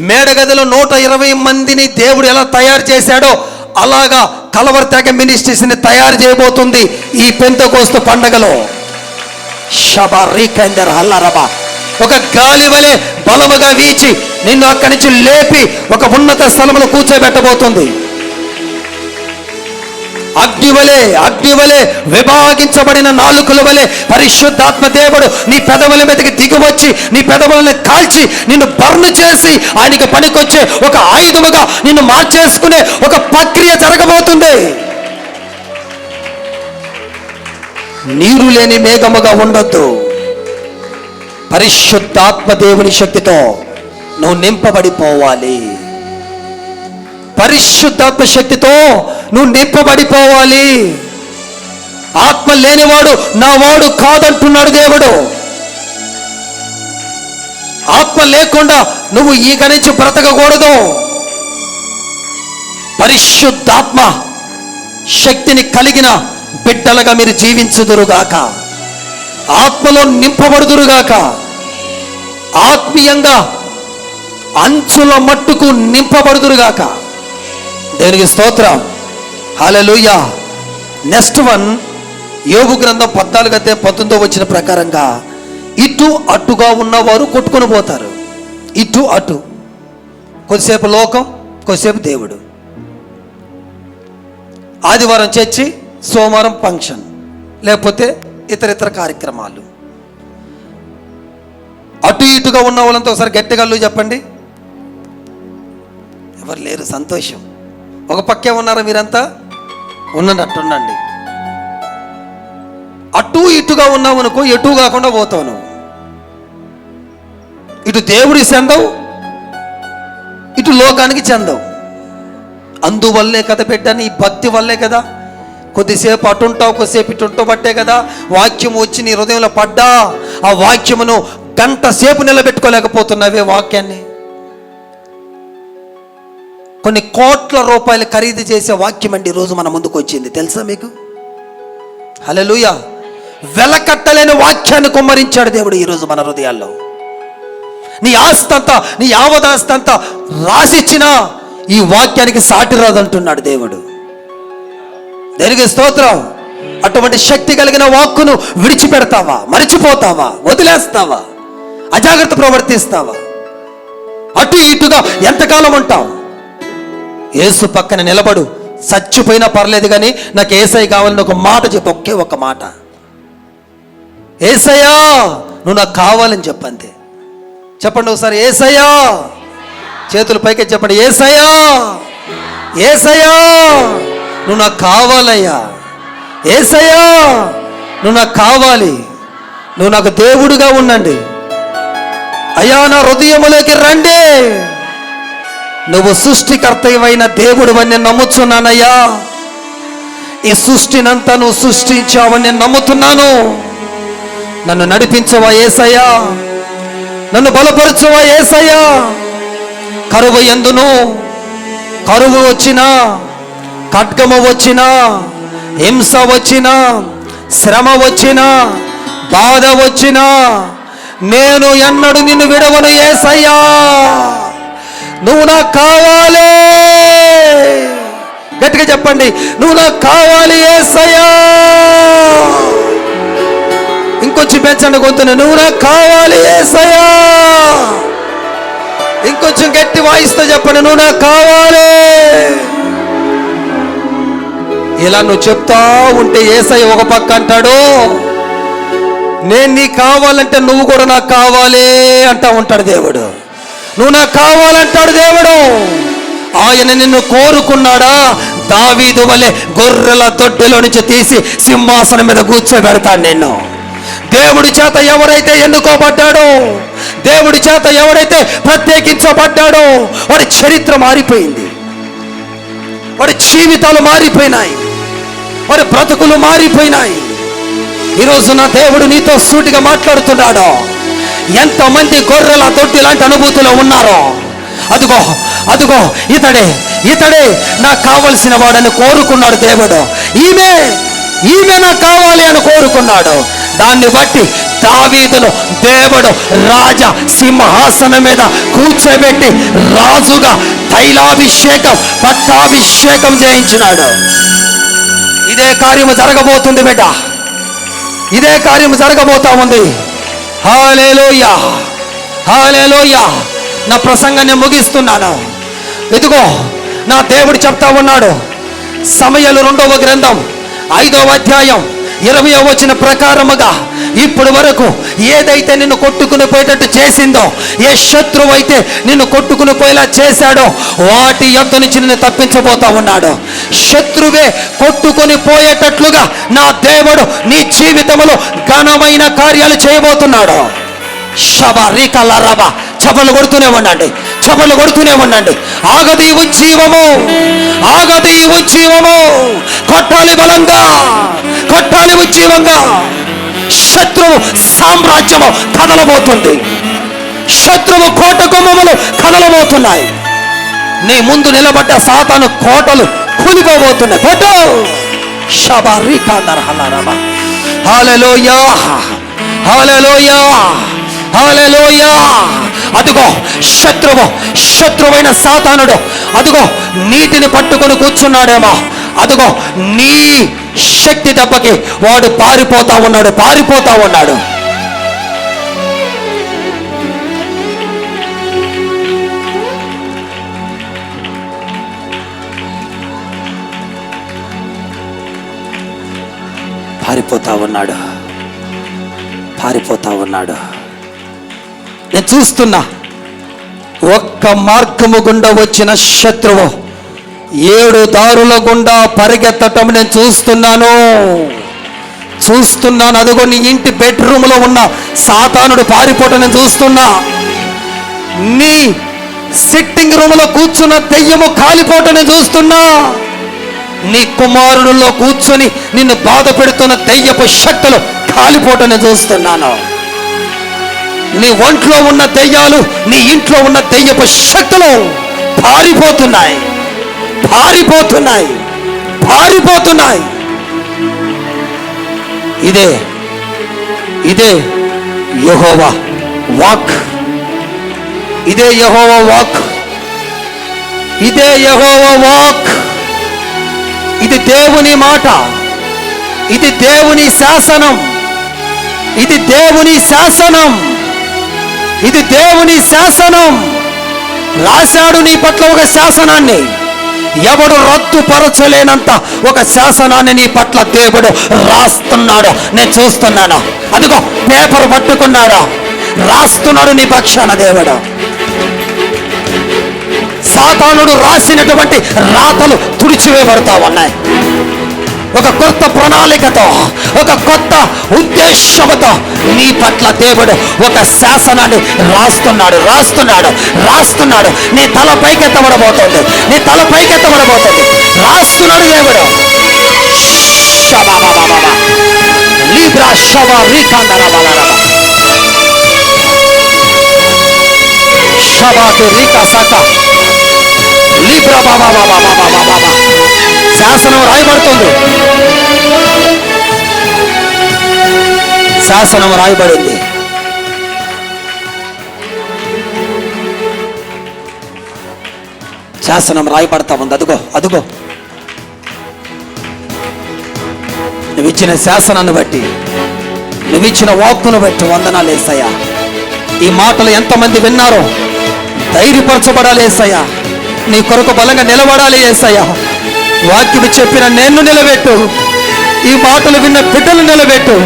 మేడగదిలో 120 మందిని దేవుడు ఎలా తయారు చేశాడో అలాగా కలవరి తెగ మినిస్ట్రీస్ని తయారు చేయబోతుంది ఈ పెంతెకోస్తు పండగలో. షబరీకందర్ హల్లరబా, ఒక గాలి వలె బలముగా వీచి నిన్ను అక్కడి నుంచి లేపి ఒక ఉన్నత స్థలంలో కూర్చోబెట్టబోతుంది. అగ్ని వలె విభాగించబడిన నాలుకల వలె పరిశుద్ధాత్మ దేవుడు నీ పెదవుల మీదకి దిగివచ్చి నీ పెదవులను కాల్చి నిన్ను బర్న్ చేసి ఆయనకి పనికొచ్చే ఒక ఆయుధముగా నిన్ను మార్చేసుకునే ఒక ప్రక్రియ జరగబోతుంది. నీరు లేని మేఘముగా ఉండొద్దు. పరిశుద్ధాత్మ దేవుని శక్తితో నువ్వు నింపబడిపోవాలి. పరిశుద్ధాత్మ శక్తితో నువ్వు నింపబడిపోవాలి. ఆత్మ లేనివాడు నా వాడు కాదంటున్నాడు దేవుడు. ఆత్మ లేకుండా నువ్వు ఇక నుంచి బ్రతకకూడదు. పరిశుద్ధాత్మ శక్తిని కలిగిన బిడ్డలుగా మీరు జీవించుదురుగాక, ఆత్మలో నింపబడుదురుగాక, ఆత్మీయంగా అంచుల మట్టుకు నింపబడుదురుగాక. దేవునికి స్తోత్రం. హల్లెలూయా. నెక్స్ట్ వన్, యోబు గ్రంథం 14:19 ప్రకారంగా ఇటు అటుగా ఉన్నవారు కొట్టుకొని పోతారు. ఇటు అటు, కొద్దిసేపు లోకం, కొద్దిసేపు దేవుడు. ఆదివారం చర్చి, సోమవారం ఫంక్షన్, లేకపోతే ఇతర కార్యక్రమాలు. అటు ఇటుగా ఉన్న వాళ్ళంతా ఒకసారి గట్టిగా చెప్పండి. ఎవరు లేరు, సంతోషం. ఒక పక్కే ఉన్నారా మీరంతా? ఉండండి, అట్టుండండి. అటు ఇటుగా ఉన్నావు అనుకో, ఎటు కాకుండా పోతావు నువ్వు. ఇటు దేవుడికి చెందవు, ఇటు లోకానికి చెందవు. అందువల్లే కదా బిడ్డ, నీ భక్తి వల్లే కదా కొద్దిసేపు అటుంటావు, కొద్దిసేపు ఇటు ఉంటావు బట్టే కదా వాక్యం వచ్చి నీ హృదయంలో పడ్డా ఆ వాక్యమును గంట సేపు నిలబెట్టుకోలేకపోతున్నావే వాక్యాన్ని. కొన్ని కోట్ల రూపాయలు ఖరీదు చేసే వాక్యం అండి ఈరోజు మన ముందుకు వచ్చింది, తెలుసా మీకు? హల్లెలూయా. వెలకట్టలేని వాక్యాన్ని కుమ్మరించాడు దేవుడు ఈరోజు మన హృదయాల్లో. నీ ఆస్తి అంతా, నీ యావదాస్తి అంతా రాసిచ్చినా ఈ వాక్యానికి సాటి రాదంటున్నాడు దేవుడు. దేనికి స్తోత్రం. అటువంటి శక్తి కలిగిన వాక్కును విడిచిపెడతావా, మరిచిపోతావా, వదిలేస్తావా, అజాగ్రత్త ప్రవర్తిస్తావా? అటు ఇటుగా ఎంతకాలం ఉంటావు? యేసు పక్కన నిలబడు. చచ్చిపోయినా పర్లేదు కానీ నాకు యేసయ్య కావాలని ఒక మాట చెప్పు, ఒకే ఒక మాట. యేసయ్యా నువ్వు నాకు కావాలని చెప్పంతే. చెప్పండి ఒకసారి, యేసయ్యా. చేతులు పైకి చెప్పండి, యేసయ్యా, యేసయ్యా నువ్వు నాకు కావాలయ్యా, యేసయ్యా నువ్వు నాకు కావాలి, నువ్వు నాకు దేవుడుగా ఉండండి అయ్యా, నా హృదయములోకి రండి, నువ్వు సృష్టికర్తయైన దేవుడు అని నేను నమ్ముతున్నానయ్యా, ఈ సృష్టినంతా నువ్వు సృష్టించావని నేను నమ్ముతున్నాను, నన్ను నడిపించవా యేసయ్యా, నన్ను బలపరచవా యేసయ్యా. కరువు ఎందును, కరువు వచ్చినా, ఖడ్గము వచ్చినా, హింస వచ్చినా, శ్రమ వచ్చినా, బాధ వచ్చినా నేను ఎన్నడూ నిన్ను విడవను యేసయ్యా, నువ్వు నాకు కావాలి. గట్టిగా చెప్పండి, నువ్వు నాకు కావాలి యేసయ్యా. ఇంకొంచెం పెంచండి గొంతుని, నువ్వు నాకు కావాలి యేసయ్యా. ఇంకొంచెం గట్టి వాయిస్తూ చెప్పండి, నువ్వు నాకు కావాలి. ఇలా నువ్వు చెప్తా ఉంటే యేసయ్య ఒక పక్క అంటాడు, నేను నీకు కావాలంటే నువ్వు కూడా నాకు కావాలి అంటా ఉంటాడు దేవుడు. నువ్వు నాకు కావాలంటాడు దేవుడు. ఆయన నిన్ను కోరుకున్నాడా, దావీదు వలె గొర్రెల దొడ్డిలో నుంచి తీసి సింహాసనం మీద కూర్చోబెడతాడు నిన్ను. దేవుడి చేత ఎవరైతే ఎన్నుకోబడ్డాడో, దేవుడి చేత ఎవరైతే ప్రత్యేకించబడ్డాడో వాడి చరిత్ర మారిపోయింది, వాడి జీవితాలు మారిపోయినాయి, వాడి బ్రతుకులు మారిపోయినాయి. ఈరోజు నా దేవుడు నీతో సూటిగా మాట్లాడుతున్నాడు. ఎంతమంది గొర్రెల దొడ్డి లాంటి అనుభూతిలో ఉన్నారో, అదిగో అదిగో ఇతడే ఇతడే నాకు కావలసిన వాడని కోరుకున్నాడు దేవుడు. ఈమె ఈమె నాకు కావాలి అని కోరుకున్నాడు. దాన్ని బట్టి దావీదును దేవుడు రాజ సింహాసనం మీద కూర్చోబెట్టి రాజుగా తైలాభిషేకం, పట్టాభిషేకం చేయించినాడు. ఇదే కార్యము జరగబోతుంది బిడ్డ, ఇదే కార్యము జరగబోతా ఉంది. హల్లెలూయా, హల్లెలూయా. నా ప్రసంగాన్ని ముగిస్తున్నాను. ఇదిగో నా దేవుడు చెప్తా ఉన్నాడు. సమయలు 2వ గ్రంథం 5వ అధ్యాయం 20వ వచనం ప్రకారముగా ఇప్పుడు వరకు ఏదైతే నిన్ను కొట్టుకుని పోయేటట్టు చేసిందో, ఏ శత్రువు అయితే నిన్ను కొట్టుకుని పోయేలా చేశాడో వాటి యొద్ద నుంచి నిన్ను తప్పించబోతా ఉన్నాడు. శత్రువే కొట్టుకుని పోయేటట్లుగా నా దేవుడు నీ జీవితంలో ఘనమైన కార్యాలు చేయబోతున్నాడు. శబరికలరబ, చపలు కొడుతూనే ఉండండి, చపలు కొడుతూనే ఉండండి. ఆగది ఉజ్జీవము, ఆగది ఉజ్జీవము. కొట్టాలి బలంగా, కొట్టాలి ఉజ్జీవంగా. శత్రువు సామ్రాజ్యము కదలబోతుంది, శత్రువు కోట గుమ్మములు కదలబోతున్నాయి. నీ ముందు నిలబడ్డ సాతాను కోటలు కూలిపోబోతున్నాయి. కొట్టు. శబరికలరబ. హల్లెలూయా, హల్లెలూయా, హల్లెలూయా. అదిగో శత్రువైన సాతానుడు అదిగో నీటిని పట్టుకొని కూర్చున్నాడేమో, అదిగో నీ శక్తి దెబ్బకి వాడు పారిపోతా ఉన్నాడు, పారిపోతా ఉన్నాడు. పారిపోతా ఉన్నాడు, పారిపోతా ఉన్నాడు. నేను చూస్తున్నా, ఒక్క మార్గము గుండా వచ్చిన శత్రువు 7 దారుల గుండా పరిగెత్తటం నేను చూస్తున్నాను. అదిగో నీ ఇంటి బెడ్రూమ్లో ఉన్న సాతానుడు పారిపోవటం నేను చూస్తున్నా. నీ సిట్టింగ్ రూమ్లో కూర్చున్న దెయ్యము కాలిపోవటం నేను చూస్తున్నా. నీ కుమారుడిలో కూర్చొని నిన్ను బాధ పెడుతున్న దెయ్యపు శక్తులు కాలిపోవటం చూస్తున్నాను. నీ ఒంట్లో ఉన్న దెయ్యాలు, నీ ఇంట్లో ఉన్న దెయ్యపు శక్తులు పారిపోతున్నాయి, పారిపోతున్నాయి, పారిపోతున్నాయి. ఇదే ఇదే యెహోవా వాక్, ఇదే యెహోవా వాక్, ఇదే యెహోవా వాక్. ఇది దేవుని మాట, ఇది దేవుని శాసనం, ఇది దేవుని శాసనం, ఇది దేవుని శాసనం. రాశాడు నీ పట్ల ఒక శాసనాన్ని, ఎవడు రద్దుపరచలేనంత ఒక శాసనాన్ని నీ పట్ల దేవుడు రాస్తున్నాడు. నేను చూస్తున్నాను, అదిగో పేపర్ పట్టుకున్నాడు, రాస్తున్నాడు నీ పక్షాన దేవుడు. సాతానుడు రాసినటువంటి రాతలు తుడిచివేయబడతా ఉన్నాయి. ఒక కొత్త ప్రణాళికతో, ఒక కొత్త ఉద్దేశంతో నీ పట్ల దేవుడు ఒక శాసనాన్ని రాస్తున్నాడు, రాస్తున్నాడు, రాస్తున్నాడు. నీ తల పైకెత్తబడబోతుంది, నీ తల పైకెత్తబడబోతుంది. రాస్తున్నాడు దేవుడు. లీబ్రా షబా రీకాందరబలరబ షబాకు రీకా సక లీబ్రా బాబా బాబా బాబా బాబా. శాసనం రాయబడుతుంది, శాసనం రాయబడింది. శాసనం రాయబడతా ఉంది. అదుగో అదుగో, నువ్విచ్చిన శాసనాన్ని బట్టి, నువ్విచ్చిన వాక్కును బట్టి వందనాలు యేసయ్యా. ఈ మాటలు ఎంతమంది విన్నారో ధైర్యపరచబడాలి యేసయ్యా. నీ కొరకు బలంగా నిలబడాలి యేసయ్యా. వాక్యం చెప్పిన నేను నిలబెట్టు, ఈ మాటలు విన్న బిడ్డలు నిలబెట్టు.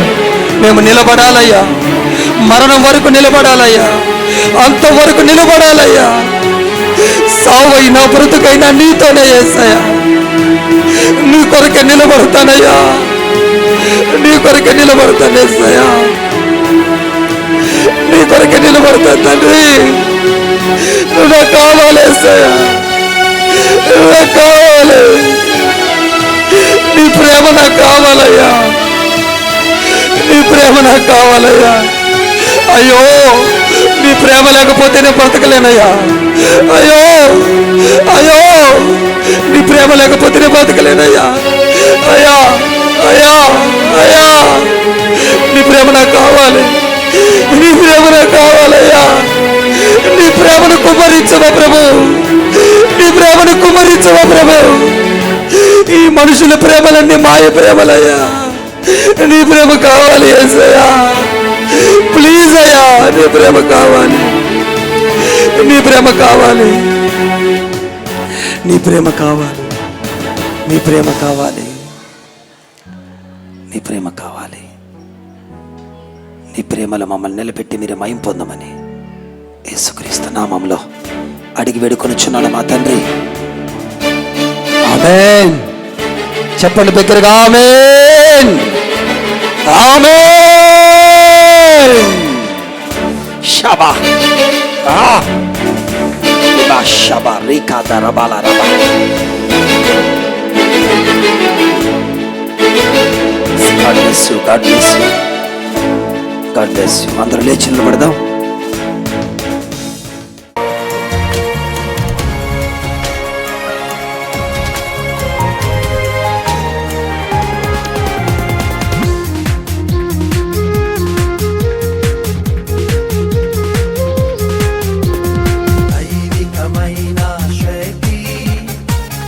మేము నిలబడాలయ్యా, మరణం వరకు నిలబడాలయ్యా, అంతవరకు నిలబడాలయ్యా. సావైనా బ్రతుకైనా నీతోనే యేసయ్యా. నీ కొరకే నిలబడతానయ్యా, నీ కొరకే నిలబడతాను యేసయ్యా, నీ కొరకే నిలబడతాను తండ్రి. నువ్వు కావాలి యేసయ్యా, నువ్వు కావాలి. నీ ప్రేమ నాకు కావాలయ్యా, నీ ప్రేమ నాకు కావాలయ్యా. అయ్యో, నీ ప్రేమ లేకపోతే నేను బ్రతకలేనయ్యా. అయ్యో అయ్యో, నీ ప్రేమ లేకపోతే నేను బ్రతకలేనయ్యా. అయ్యా అయ్యా అయ్యా, నీ ప్రేమ నాకు కావాలి, నీ ప్రేమ నాకు కావాలయ్యా. నీ ప్రేమను కుమ్మరించవా ప్రభు, నీ ప్రేమను కుమ్మరించవా ప్రభు. ఈ మనుషుల ప్రేమలన్నీ మాయ ప్రేమలయ్యా. నీ ప్రేమ కావాలి యేసయ్యా, ప్లీజ్ అయ్యా. నీ ప్రేమ కావాలి, నీ ప్రేమ కావాలి, నీ ప్రేమ కావాలి, నీ ప్రేమ కావాలి, నీ ప్రేమ కావాలి. నీ ప్రేమలో మమ్మల్ని నిలబెట్టి మీరు మహిమ పొందమని యేసుక్రీస్తు నామములో అడిగి వేడుకొనుచున్నాను మా తండ్రి. ఆమేన్. చెప్పండి బిగ్గరగా, ఆమేన్, ఆమేన్. షబా షబా రీకా దరబాల రబా. God bless you, God bless you, God bless you. అందరూ లేచి నిలబడదాం.